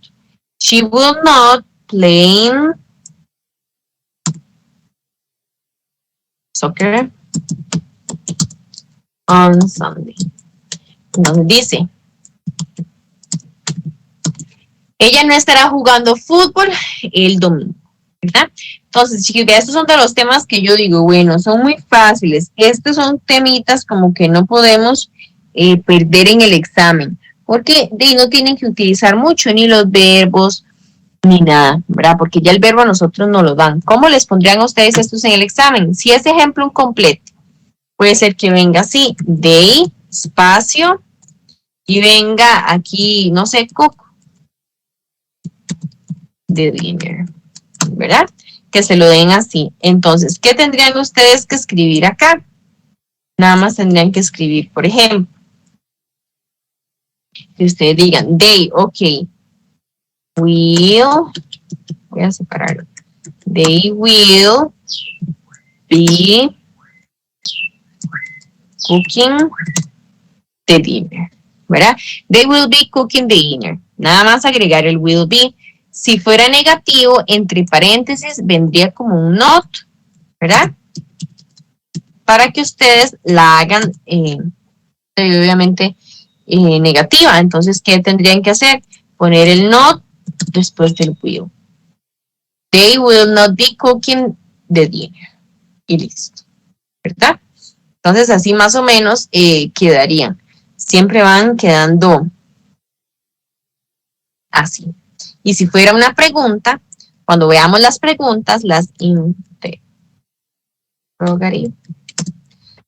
She will not play soccer on Sunday. Entonces dice, ella no estará jugando fútbol el domingo, ¿verdad? Entonces, chicos, estos son de los temas que yo digo, bueno, son muy fáciles. Estos son temitas como que no podemos perder en el examen, porque no tienen que utilizar mucho, ni los verbos, ni nada, ¿verdad? Porque ya el verbo a nosotros nos lo dan. ¿Cómo les pondrían a ustedes estos en el examen? Si es ejemplo un completo, puede ser que venga así, they, espacio, y venga aquí, no sé, cook, de dinner, ¿verdad? Que se lo den así. Entonces, ¿qué tendrían ustedes que escribir acá? Nada más tendrían que escribir, por ejemplo, que ustedes digan, they, ok, will, voy a separarlo, they will be cooking the dinner, ¿verdad? They will be cooking the dinner. Nada más agregar el will be. Si fuera negativo, entre paréntesis, vendría como un not, ¿verdad? Para que ustedes la hagan, obviamente, negativa. Entonces, ¿qué tendrían que hacer? Poner el not después del will. They will not be cooking the dinner. Y listo, ¿verdad? Entonces, así más o menos quedarían. Siempre van quedando así. Y si fuera una pregunta, cuando veamos las preguntas, las interrogaría.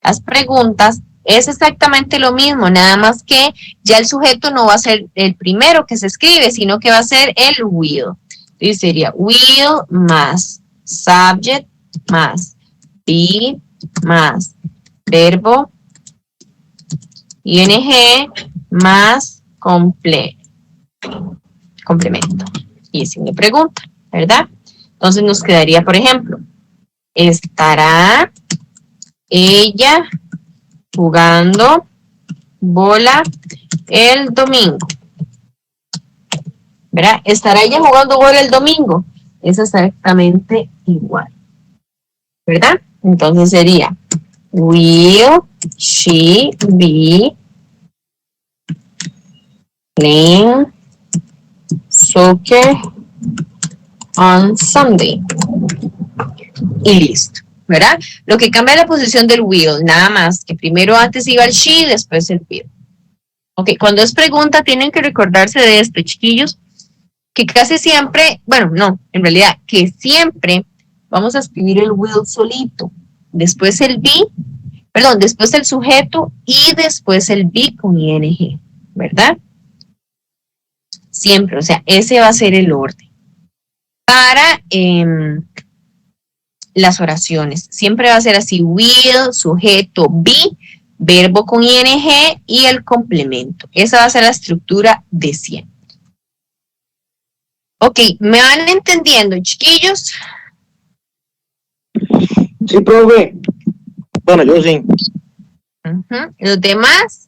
Las preguntas es exactamente lo mismo, nada más que ya el sujeto no va a ser el primero que se escribe, sino que va a ser el will. Entonces sería will más subject más be más verbo ing más complemento y signo de pregunta, ¿verdad? Entonces nos quedaría, por ejemplo, ¿estará ella jugando bola el domingo? ¿Verdad? ¿Estará ella jugando bola el domingo? Es exactamente igual, ¿verdad? Entonces sería, will she be playing soccer on Sunday? Y listo, ¿verdad? Lo que cambia es la posición del will, nada más, que primero antes iba el she, después el will. Ok, cuando es pregunta tienen que recordarse de esto, chiquillos, que casi siempre, bueno, no, en realidad, que siempre vamos a escribir el will solito, después el be, perdón, después el sujeto y después el be con ing, ¿verdad? Siempre, o sea, ese va a ser el orden. Para las oraciones, siempre va a ser así, will, sujeto, be, verbo con ing y el complemento. Esa va a ser la estructura de siempre. Ok, ¿me van entendiendo, chiquillos? Sí, profe. Bueno, yo sí. ¿Los demás?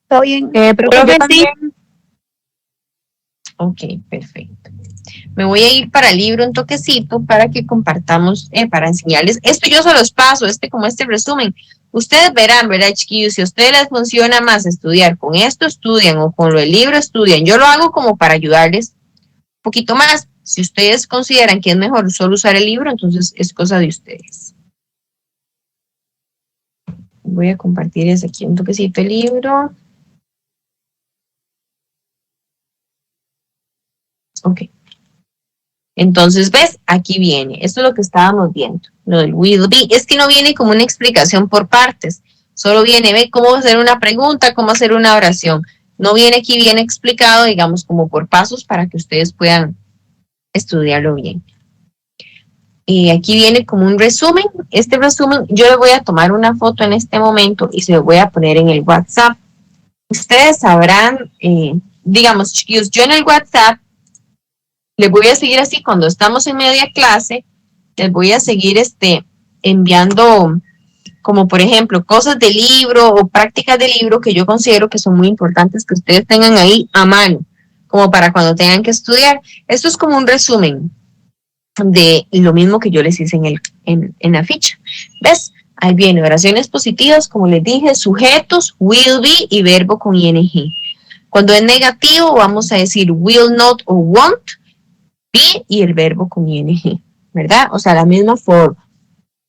¿Todo bien? Profe, sí. Ok, perfecto. Me voy a ir para el libro un toquecito para que compartamos, para enseñarles. Esto yo se los paso, como este resumen. Ustedes verán, ¿verdad, chiquillos? Si a ustedes les funciona más estudiar con esto, estudian, o con el libro, estudian. Yo lo hago como para ayudarles un poquito más. Si ustedes consideran que es mejor solo usar el libro, entonces es cosa de ustedes. Voy a compartirles aquí un toquecito el libro. Ok. Entonces, ¿ves? Aquí viene. Esto es lo que estábamos viendo. Lo del will be. Es que no viene como una explicación por partes. Solo viene, ve cómo hacer una pregunta, cómo hacer una oración. No viene aquí bien explicado, digamos, como por pasos para que ustedes puedan estudiarlo bien. Y aquí viene como un resumen. Este resumen, yo le voy a tomar una foto en este momento y se lo voy a poner en el WhatsApp ustedes sabrán, digamos, chiquillos, yo en el WhatsApp les voy a seguir así cuando estamos en media clase, les voy a seguir enviando, como por ejemplo, cosas de libro o prácticas de libro que yo considero que son muy importantes que ustedes tengan ahí a mano, como para cuando tengan que estudiar. Esto es como un resumen de lo mismo que yo les hice en la ficha. ¿Ves? Ahí viene, oraciones positivas, como les dije, sujetos, will be y verbo con ing. Cuando es negativo, vamos a decir will not o won't, be y el verbo con ing, ¿verdad? O sea, la misma forma.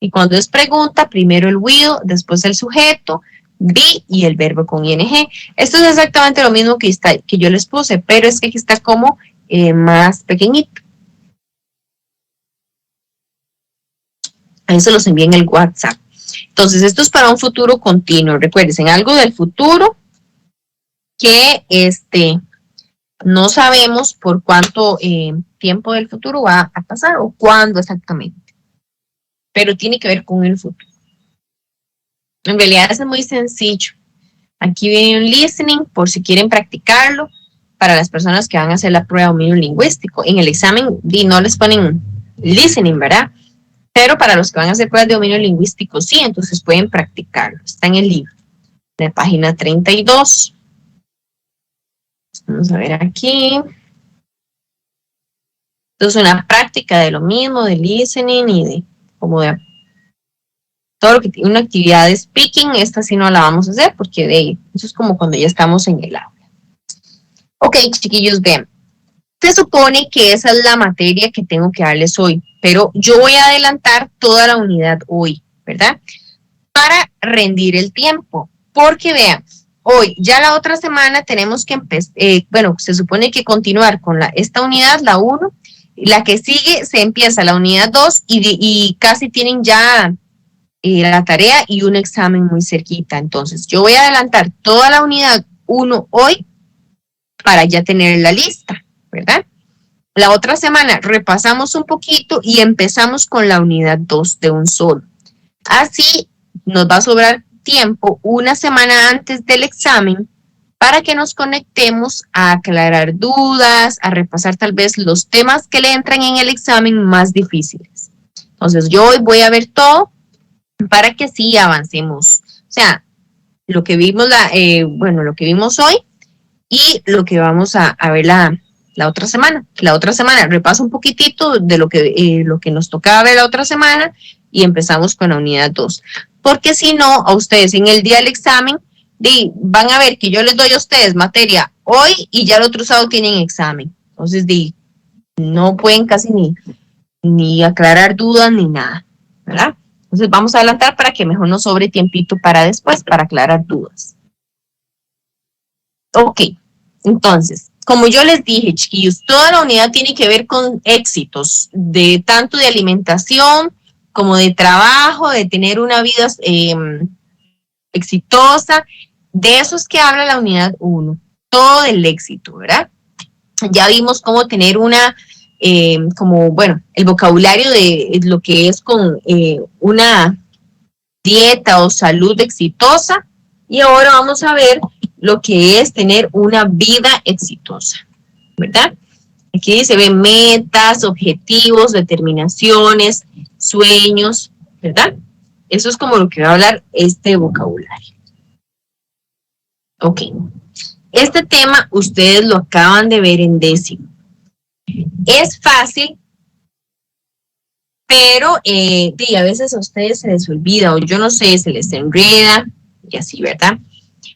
Y cuando es pregunta, primero el will, después el sujeto, be y el verbo con ing. Esto es exactamente lo mismo que yo les puse, pero es que aquí está como más pequeñito. Ahí se los envié en el WhatsApp. Entonces, esto es para un futuro continuo. Recuerden, algo del futuro que no sabemos por cuánto tiempo del futuro va a pasar o cuándo exactamente. Pero tiene que ver con el futuro. En realidad es muy sencillo. Aquí viene un listening por si quieren practicarlo para las personas que van a hacer la prueba de dominio lingüístico. En el examen no les ponen listening, ¿verdad? Pero para los que van a hacer pruebas de dominio lingüístico, sí, entonces pueden practicarlo. Está en el libro, en la página 32. Vamos a ver aquí. Entonces, una práctica de lo mismo, de listening y de todo lo que tiene una actividad de speaking. Esta sí no la vamos a hacer porque eso es como cuando ya estamos en el aula. Ok, chiquillos, vean. Se supone que esa es la materia que tengo que darles hoy, pero yo voy a adelantar toda la unidad hoy, ¿verdad? Para rendir el tiempo, porque vean, hoy, ya la otra semana tenemos que empezar, se supone que continuar con esta unidad, la 1, la que sigue se empieza la unidad 2 y casi tienen ya la tarea y un examen muy cerquita. Entonces, yo voy a adelantar toda la unidad 1 hoy para ya tener la lista, ¿verdad? La otra semana repasamos un poquito y empezamos con la unidad 2 de un solo. Así nos va a sobrar tiempo una semana antes del examen para que nos conectemos a aclarar dudas, a repasar tal vez los temas que le entran en el examen más difíciles. Entonces yo hoy voy a ver todo para que sí avancemos. O sea, lo que vimos lo que vimos hoy y lo que vamos a ver la otra semana. La otra semana repaso un poquitito de lo que nos tocaba ver la otra semana y empezamos con la unidad 2. Porque si no, a ustedes en el día del examen van a ver que yo les doy a ustedes materia hoy y ya el otro sábado tienen examen. Entonces, no pueden casi ni aclarar dudas ni nada, ¿verdad? Entonces vamos a adelantar para que mejor nos sobre tiempito para después, para aclarar dudas. Ok, entonces, como yo les dije, chiquillos, toda la unidad tiene que ver con éxitos, tanto de alimentación como de trabajo, de tener una vida exitosa. De eso es que habla la unidad 1, todo del éxito, ¿verdad? Ya vimos cómo tener el vocabulario de lo que es con una dieta o salud exitosa. Y ahora vamos a ver lo que es tener una vida exitosa, ¿verdad? Aquí dice, ve metas, objetivos, determinaciones, sueños, ¿verdad? Eso es como lo que va a hablar este vocabulario. Ok. Este tema ustedes lo acaban de ver en 10º. Es fácil, pero a veces a ustedes se les olvida o yo no sé, se les enreda y así, ¿verdad?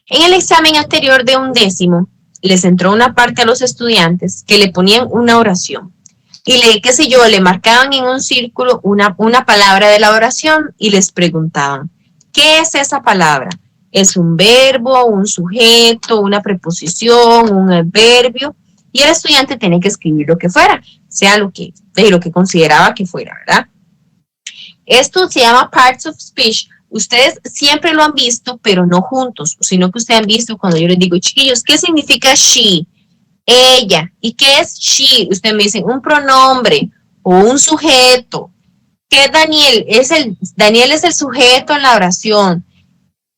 En el examen anterior de 11º, les entró una parte a los estudiantes que le ponían una oración. Y le marcaban en un círculo una palabra de la oración y les preguntaban, ¿qué es esa palabra? ¿Es un verbo, un sujeto, una preposición, un adverbio? Y el estudiante tiene que escribir lo que fuera, sea lo que consideraba que fuera, ¿verdad? Esto se llama Parts of Speech. Ustedes siempre lo han visto, pero no juntos, sino que ustedes han visto cuando yo les digo, chiquillos, ¿qué significa she? Ella. ¿Y qué es she? Ustedes me dicen un pronombre o un sujeto. ¿Qué es Daniel? Daniel es el sujeto en la oración.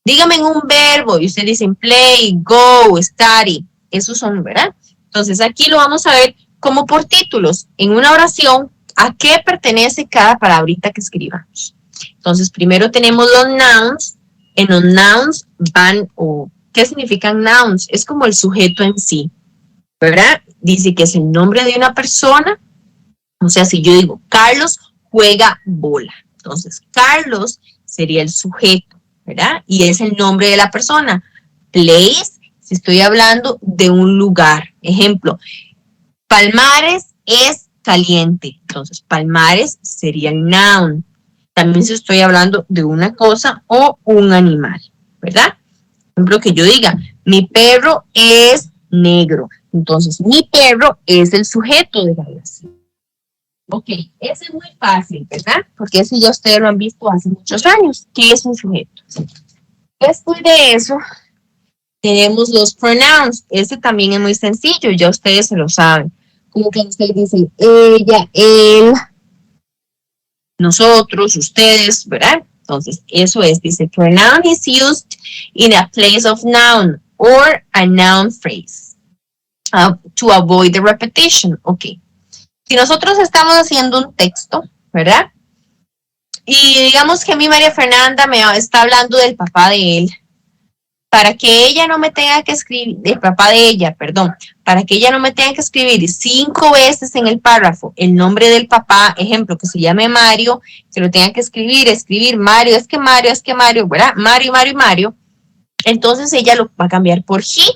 Dígame en un verbo y ustedes dicen play, go, study. Esos son, ¿verdad? Entonces aquí lo vamos a ver como por títulos. En una oración, ¿a qué pertenece cada palabrita que escribamos? Entonces primero tenemos los nouns. En los nouns van, o ¿qué significan nouns? Es como el sujeto en sí, ¿verdad? Dice que es el nombre de una persona. O sea, si yo digo, Carlos juega bola. Entonces, Carlos sería el sujeto, ¿verdad? Y es el nombre de la persona. Place, si estoy hablando de un lugar. Ejemplo, Palmares es caliente. Entonces, Palmares sería el noun. También si estoy hablando de una cosa o un animal, ¿verdad? Por ejemplo, que yo diga, mi perro es negro. Entonces, mi perro es el sujeto de la oración. Ok, ese es muy fácil, ¿verdad? Porque ese ya ustedes lo han visto hace muchos años. ¿Qué es un sujeto? Después de eso, tenemos los pronouns. Ese también es muy sencillo, ya ustedes se lo saben. Como que ustedes dicen ella, él, nosotros, ustedes, ¿verdad? Entonces, eso es, dice, pronoun is used in a place of noun or a noun phrase to avoid the repetition. Ok. Si nosotros estamos haciendo un texto, ¿verdad? Y digamos que mi María Fernanda me está hablando del papá de él, para que ella no me tenga que escribir, del papá de ella, perdón, para que ella no me tenga que escribir 5 veces en el párrafo el nombre del papá, ejemplo, que se llame Mario, que lo tenga que escribir Mario, es que Mario, ¿verdad? Mario, entonces ella lo va a cambiar por he,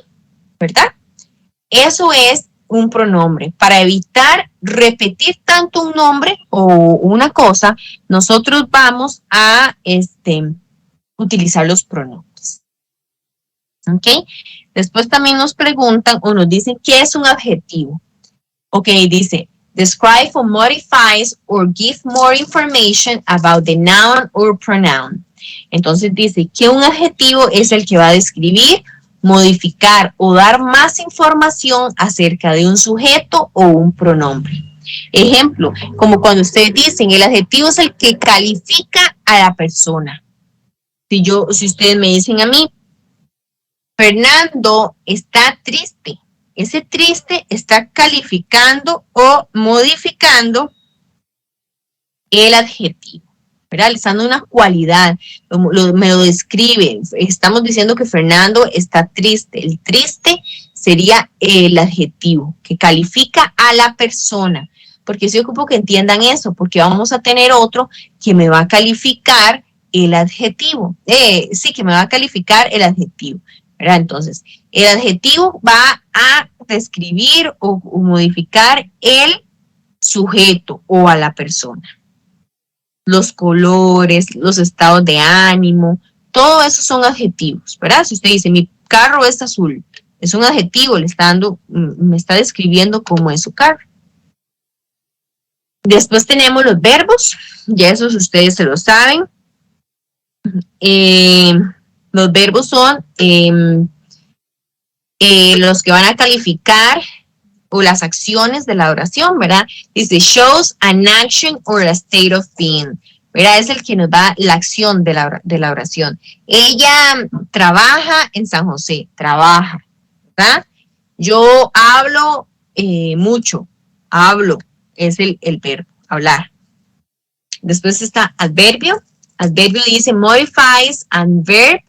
¿verdad? Eso es un pronombre. Para evitar repetir tanto un nombre o una cosa, nosotros vamos a utilizar los pronombres. ¿Ok? Después también nos preguntan o nos dicen qué es un adjetivo. Ok, dice, describe or modifies or give more information about the noun or pronoun. Entonces dice que un adjetivo es el que va a describir, modificar o dar más información acerca de un sujeto o un pronombre. Ejemplo, como cuando ustedes dicen, el adjetivo es el que califica a la persona. Si ustedes me dicen a mí, Fernando está triste, ese triste está calificando o modificando el adjetivo, ¿verdad? Le está dando una cualidad, me lo describe. Estamos diciendo que Fernando está triste. El triste sería el adjetivo que califica a la persona. Porque sí ocupo que entiendan eso, porque vamos a tener otro que me va a calificar el adjetivo. Sí, que me va a calificar el adjetivo, ¿verdad? Entonces, el adjetivo va a describir o modificar el sujeto o a la persona. Los colores, los estados de ánimo, todo eso son adjetivos, ¿verdad? Si usted dice, mi carro es azul, es un adjetivo, me está describiendo cómo es su carro. Después tenemos los verbos, ya esos ustedes se lo saben. Los verbos son los que van a calificar o las acciones de la oración, ¿verdad? Dice, shows an action or a state of being, ¿verdad? Es el que nos da la acción de la oración. Ella trabaja en San José, trabaja, ¿verdad? Yo hablo mucho, hablo, es el verbo, hablar. Después está adverbio. Adverbio dice, modifies an verb,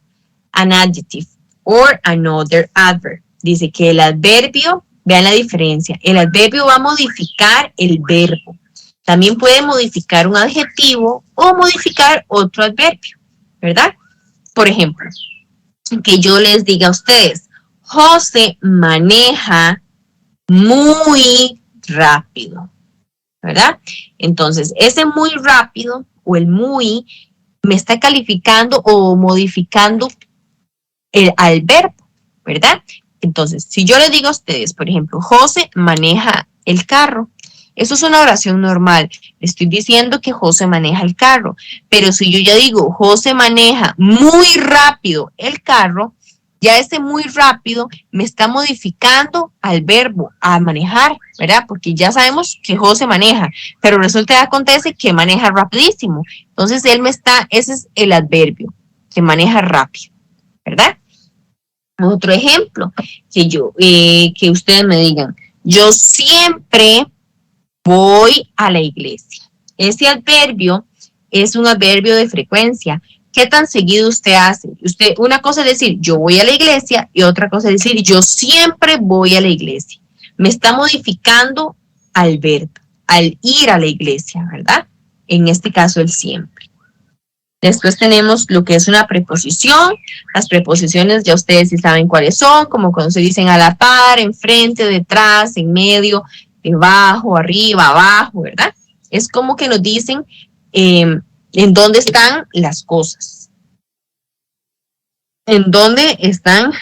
an adjective, or another adverb. Dice que el adverbio, vean la diferencia, el adverbio va a modificar el verbo. También puede modificar un adjetivo o modificar otro adverbio, ¿verdad? Por ejemplo, que yo les diga a ustedes, José maneja muy rápido, ¿verdad? Entonces, ese muy rápido o el muy me está calificando o modificando al verbo, ¿verdad? Entonces, si yo le digo a ustedes, por ejemplo, José maneja el carro, eso es una oración normal. Le estoy diciendo que José maneja el carro, pero si yo ya digo, José maneja muy rápido el carro, ya ese muy rápido me está modificando al verbo, a manejar, ¿verdad? Porque ya sabemos que José maneja, pero resulta que acontece que maneja rapidísimo. Entonces, ese es el adverbio, que maneja rápido, ¿verdad? Otro ejemplo, que ustedes me digan, yo siempre voy a la iglesia. Ese adverbio es un adverbio de frecuencia. ¿Qué tan seguido usted hace? Una cosa es decir, yo voy a la iglesia, y otra cosa es decir, yo siempre voy a la iglesia. Me está modificando al verbo, al ir a la iglesia, ¿verdad? En este caso, el siempre. Después tenemos lo que es una preposición. Las preposiciones ya ustedes sí saben cuáles son, como cuando se dicen a la par, enfrente, detrás, en medio, debajo, arriba, abajo, ¿verdad? Es como que nos dicen en dónde están las cosas. En dónde están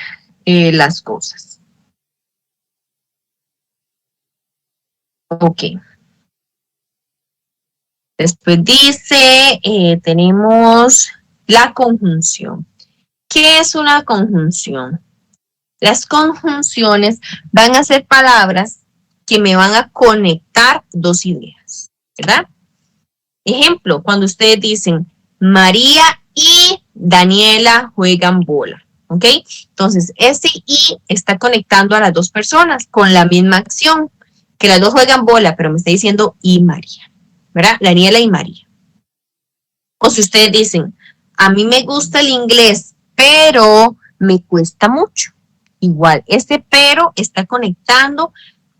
las cosas. Ok. Después dice, tenemos la conjunción. ¿Qué es una conjunción? Las conjunciones van a ser palabras que me van a conectar dos ideas, ¿verdad? Ejemplo, cuando ustedes dicen María y Daniela juegan bola, ¿ok? Entonces, ese y está conectando a las dos personas con la misma acción, que las dos juegan bola, pero me está diciendo y María, ¿verdad? Daniela y María. O si ustedes dicen, a mí me gusta el inglés, pero me cuesta mucho. Igual, este pero está conectando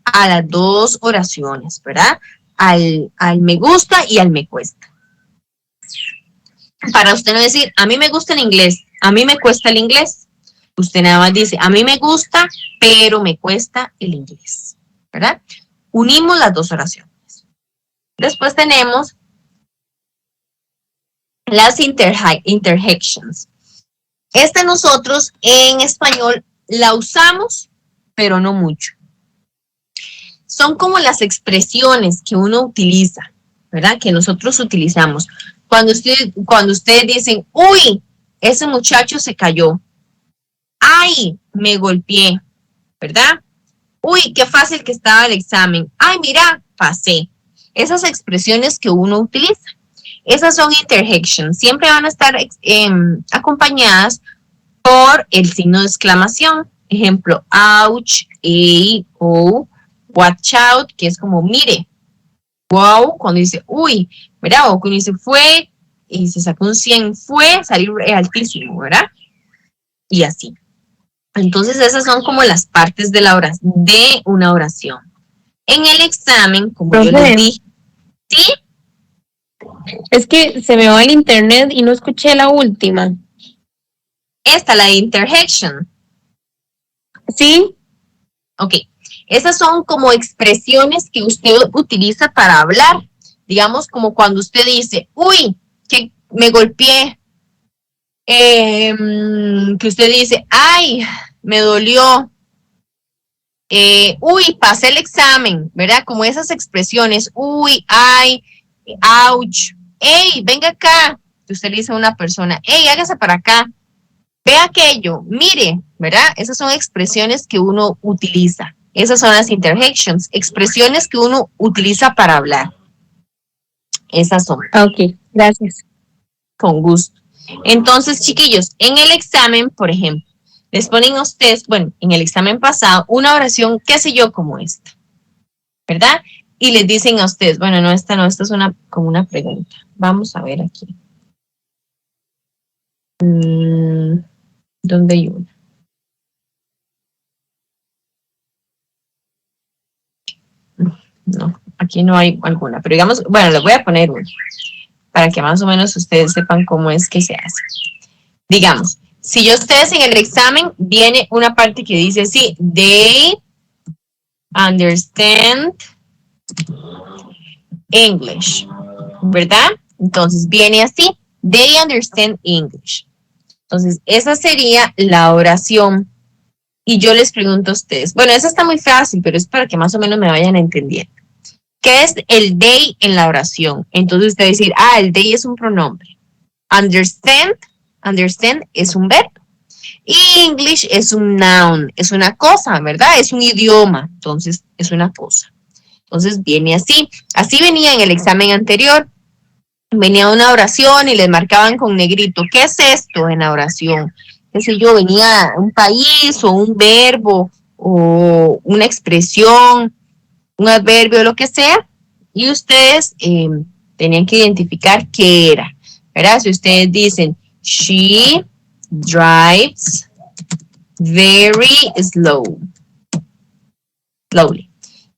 a las dos oraciones, ¿verdad? Al me gusta y al me cuesta. Para usted no decir, a mí me gusta el inglés, a mí me cuesta el inglés. Usted nada más dice, a mí me gusta, pero me cuesta el inglés, ¿verdad? Unimos las dos oraciones. Después tenemos las interjections. Esta nosotros en español la usamos, pero no mucho. Son como las expresiones que uno utiliza, ¿verdad? Que nosotros utilizamos. Cuando ustedes dicen, uy, ese muchacho se cayó. Ay, me golpeé, ¿verdad? Uy, qué fácil que estaba el examen. Ay, mira, pasé. Esas expresiones que uno utiliza. Esas son interjections. Siempre van a estar acompañadas por el signo de exclamación. Ejemplo, ouch, o, watch out, que es como mire. Wow, cuando dice uy, ¿verdad? O cuando dice fue y se sacó un 100, fue salir altísimo, ¿verdad? Y así. Entonces esas son como las partes de una oración. En el examen, como yo les dije, ¿sí? Es que se me va el internet y no escuché la última. Esta, la interjection. ¿Sí? Ok. Esas son como expresiones que usted utiliza para hablar. Digamos, como cuando usted dice, uy, que me golpeé. Que usted dice, ay, me dolió. Uy, pasé el examen, ¿verdad? Como esas expresiones, uy, ay, ouch, hey, venga acá. Usted le dice a una persona, hey, hágase para acá. Ve aquello, mire, ¿verdad? Esas son expresiones que uno utiliza. Esas son las interjections, expresiones que uno utiliza para hablar. Esas son. Ok, gracias. Con gusto. Entonces, chiquillos, en el examen, por ejemplo, les ponen a ustedes, bueno, en el examen pasado, una oración, qué sé yo, como esta, ¿verdad? Y les dicen a ustedes, bueno, no, esta es como una pregunta. Vamos a ver aquí. ¿Dónde hay una? No, aquí no hay alguna, pero digamos, bueno, les voy a poner una, para que más o menos ustedes sepan cómo es que se hace. Digamos, si ustedes en el examen viene una parte que dice, sí, they understand English, ¿verdad? Entonces viene así, they understand English. Entonces, esa sería la oración. Y yo les pregunto a ustedes, bueno, esa está muy fácil, pero es para que más o menos me vayan entendiendo. ¿Qué es el they en la oración? Entonces usted va a decir, el they es un pronombre. Understand es un verbo. Y English es un noun, es una cosa, ¿verdad? Es un idioma, entonces es una cosa. Entonces viene así. Así venía en el examen anterior. Venía una oración y les marcaban con negrito. ¿Qué es esto en la oración? qué sé yo, venía un país o un verbo o una expresión, un adverbio, lo que sea, y ustedes tenían que identificar qué era, ¿verdad? Si ustedes dicen, she drives very slowly.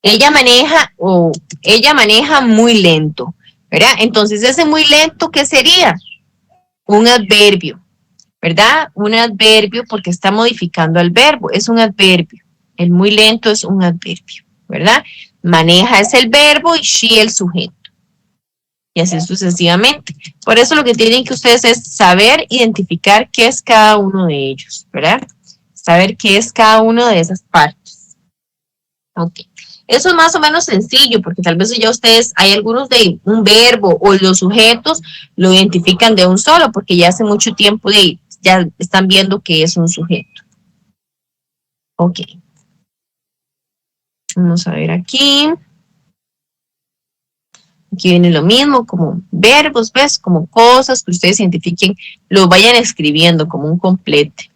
Ella maneja muy lento, ¿verdad? Entonces, ese muy lento, ¿qué sería? Un adverbio, ¿verdad? Un adverbio porque está modificando al verbo, es un adverbio. El muy lento es un adverbio, ¿verdad? Maneja es el verbo y she el sujeto. Y así sucesivamente. Por eso lo que tienen que ustedes es saber identificar qué es cada uno de ellos, ¿verdad? Saber qué es cada una de esas partes. Ok. Eso es más o menos sencillo, porque tal vez ya ustedes, hay algunos de un verbo o los sujetos lo identifican de un solo, porque ya hace mucho tiempo ya están viendo que es un sujeto. Ok. Vamos a ver aquí. Aquí viene lo mismo, como verbos, ¿ves? Como cosas que ustedes identifiquen, lo vayan escribiendo como un complete.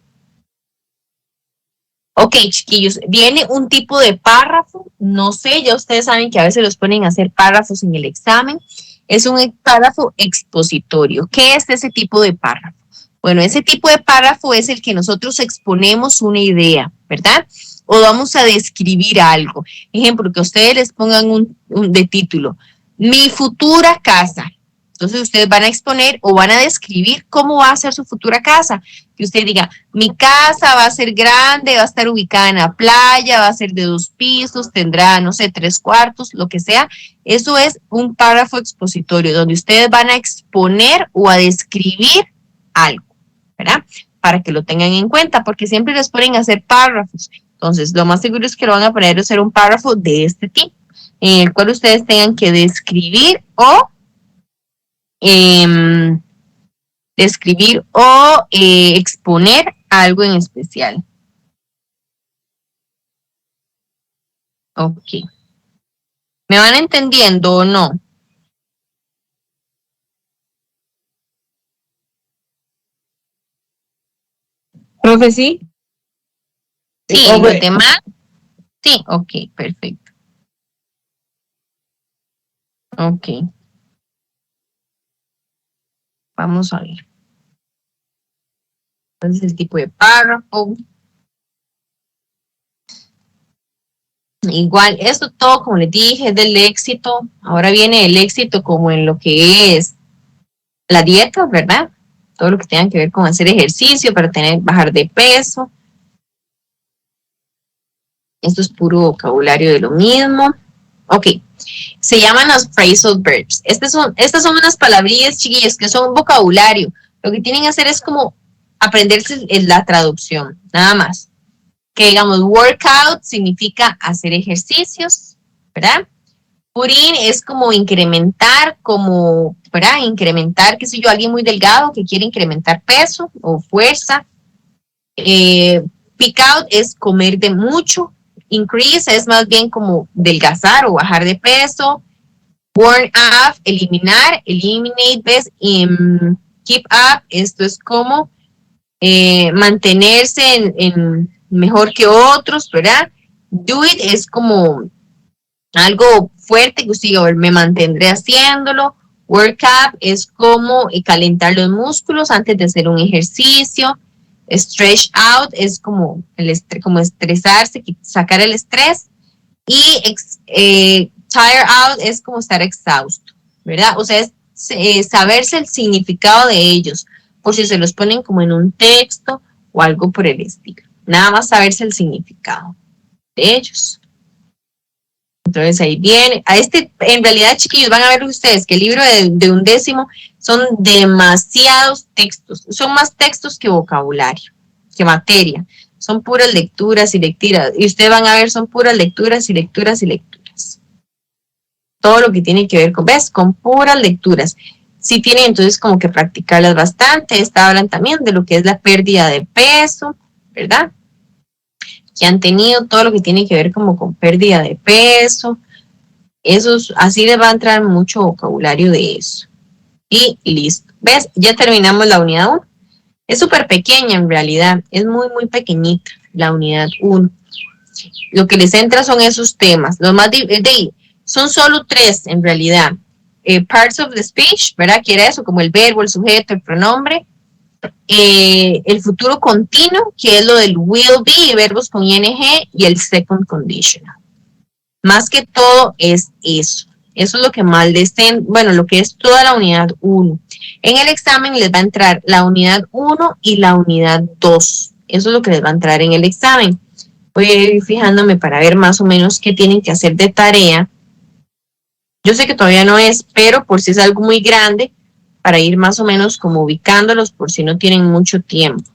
Ok, chiquillos, viene un tipo de párrafo, no sé, ya ustedes saben que a veces los ponen a hacer párrafos en el examen. Es un párrafo expositorio. ¿Qué es ese tipo de párrafo? Bueno, ese tipo de párrafo es el que nosotros exponemos una idea, ¿verdad? O vamos a describir algo. Ejemplo, que ustedes les pongan un de título, mi futura casa. Entonces ustedes van a exponer o van a describir cómo va a ser su futura casa. Que usted diga, mi casa va a ser grande, va a estar ubicada en la playa, va a ser de 2 pisos, tendrá, no sé, 3 cuartos, lo que sea. Eso es un párrafo expositorio donde ustedes van a exponer o a describir algo, ¿verdad? Para que lo tengan en cuenta, porque siempre les ponen a hacer párrafos. Entonces, lo más seguro es que lo van a poner a hacer un párrafo de este tipo, en el cual ustedes tengan que describir o exponer algo en especial. Ok. ¿Me van entendiendo o no? Profe, sí. Sí, los demás. Sí, ok, perfecto. Ok. Vamos a ver. Entonces, el tipo de párrafo. Igual, esto todo, como les dije, es del éxito. Ahora viene el éxito como en lo que es la dieta, ¿verdad? Todo lo que tenga que ver con hacer ejercicio para bajar de peso. Esto es puro vocabulario de lo mismo. Ok. Se llaman los phrasal verbs. Estas son unas palabrillas, chiquillos, que son vocabulario. Lo que tienen que hacer es como aprenderse la traducción, nada más. Que digamos, workout significa hacer ejercicios, ¿verdad? Put in es como incrementar, ¿verdad? Incrementar, qué sé yo, alguien muy delgado que quiere incrementar peso o fuerza. Pick out es comer de mucho. Increase es más bien como delgazar o bajar de peso. Burn off, eliminar. Eliminate, ¿ves? Keep up, esto es como mantenerse en mejor que otros, ¿verdad? Do it es como algo fuerte que usted diga, me mantendré haciéndolo. Work up es como calentar los músculos antes de hacer un ejercicio. Stretch out es como estresarse, sacar el estrés. Y tire out es como estar exhausto, ¿verdad? O sea, es saberse el significado de ellos, por si se los ponen como en un texto o algo por el estilo. Nada más saberse el significado de ellos. Entonces ahí viene, en realidad, chiquillos, van a ver ustedes que el libro de 11º son demasiados textos, son más textos que vocabulario, que materia, son puras lecturas y lecturas, y ustedes van a ver, son puras lecturas y lecturas y lecturas. Todo lo que tiene que ver con puras lecturas. Sí tienen entonces como que practicarlas bastante. Hablan también de lo que es la pérdida de peso, ¿verdad? Que han tenido todo lo que tiene que ver como con pérdida de peso. Así les va a entrar mucho vocabulario de eso. Y listo. ¿Ves? Ya terminamos la unidad 1. Es súper pequeña en realidad, es muy, muy pequeñita la unidad 1. Lo que les entra son esos temas. Los más son solo 3 en realidad. Parts of the speech, ¿verdad? Que era eso, como el verbo, el sujeto, el pronombre. El futuro continuo, que es lo del will be, verbos con ing, y el second conditional. Más que todo es eso. Eso es lo que más les bueno, lo que es toda la unidad 1. En el examen les va a entrar la unidad 1 y la unidad 2. Eso es lo que les va a entrar en el examen. Voy a ir fijándome para ver más o menos qué tienen que hacer de tarea. Yo sé que todavía no es, pero por si es algo muy grande, para ir más o menos como ubicándolos por si no tienen mucho tiempo.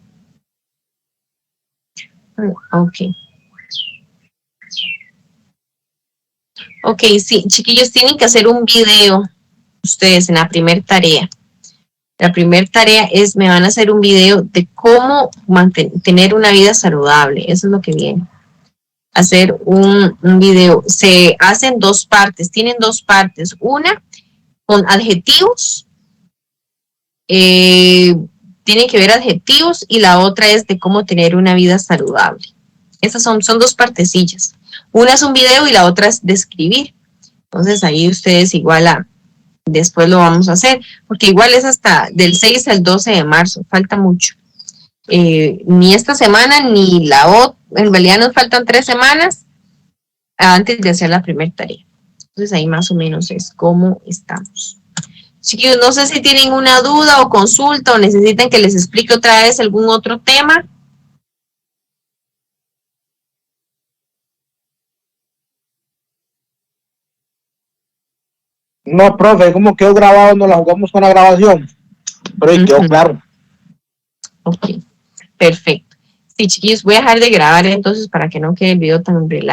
Ok. Ok, sí, chiquillos, tienen que hacer un video ustedes en la primera tarea. La primera tarea es, me van a hacer un video de cómo mantener una vida saludable. Eso es lo que viene. Hacer un video. Se hacen 2 partes, tienen 2 partes. Una con adjetivos, tienen que ver adjetivos, y la otra es de cómo tener una vida saludable. Esas son 2 partecillas. Una es un video y la otra es describir. Entonces ahí ustedes igual después lo vamos a hacer, porque igual es hasta del 6 al 12 de marzo, falta mucho. Ni esta semana ni la otra, en realidad nos faltan 3 semanas antes de hacer la primera tarea. Entonces ahí más o menos es cómo estamos. Chiquillos, no sé si tienen una duda o consulta o necesitan que les explique otra vez algún otro tema. No, profe, como quedó grabado, no la jugamos con la grabación. Pero ahí quedó claro. Ok, perfecto. Sí, chiquillos, voy a dejar de grabar entonces para que no quede el video tan relajado.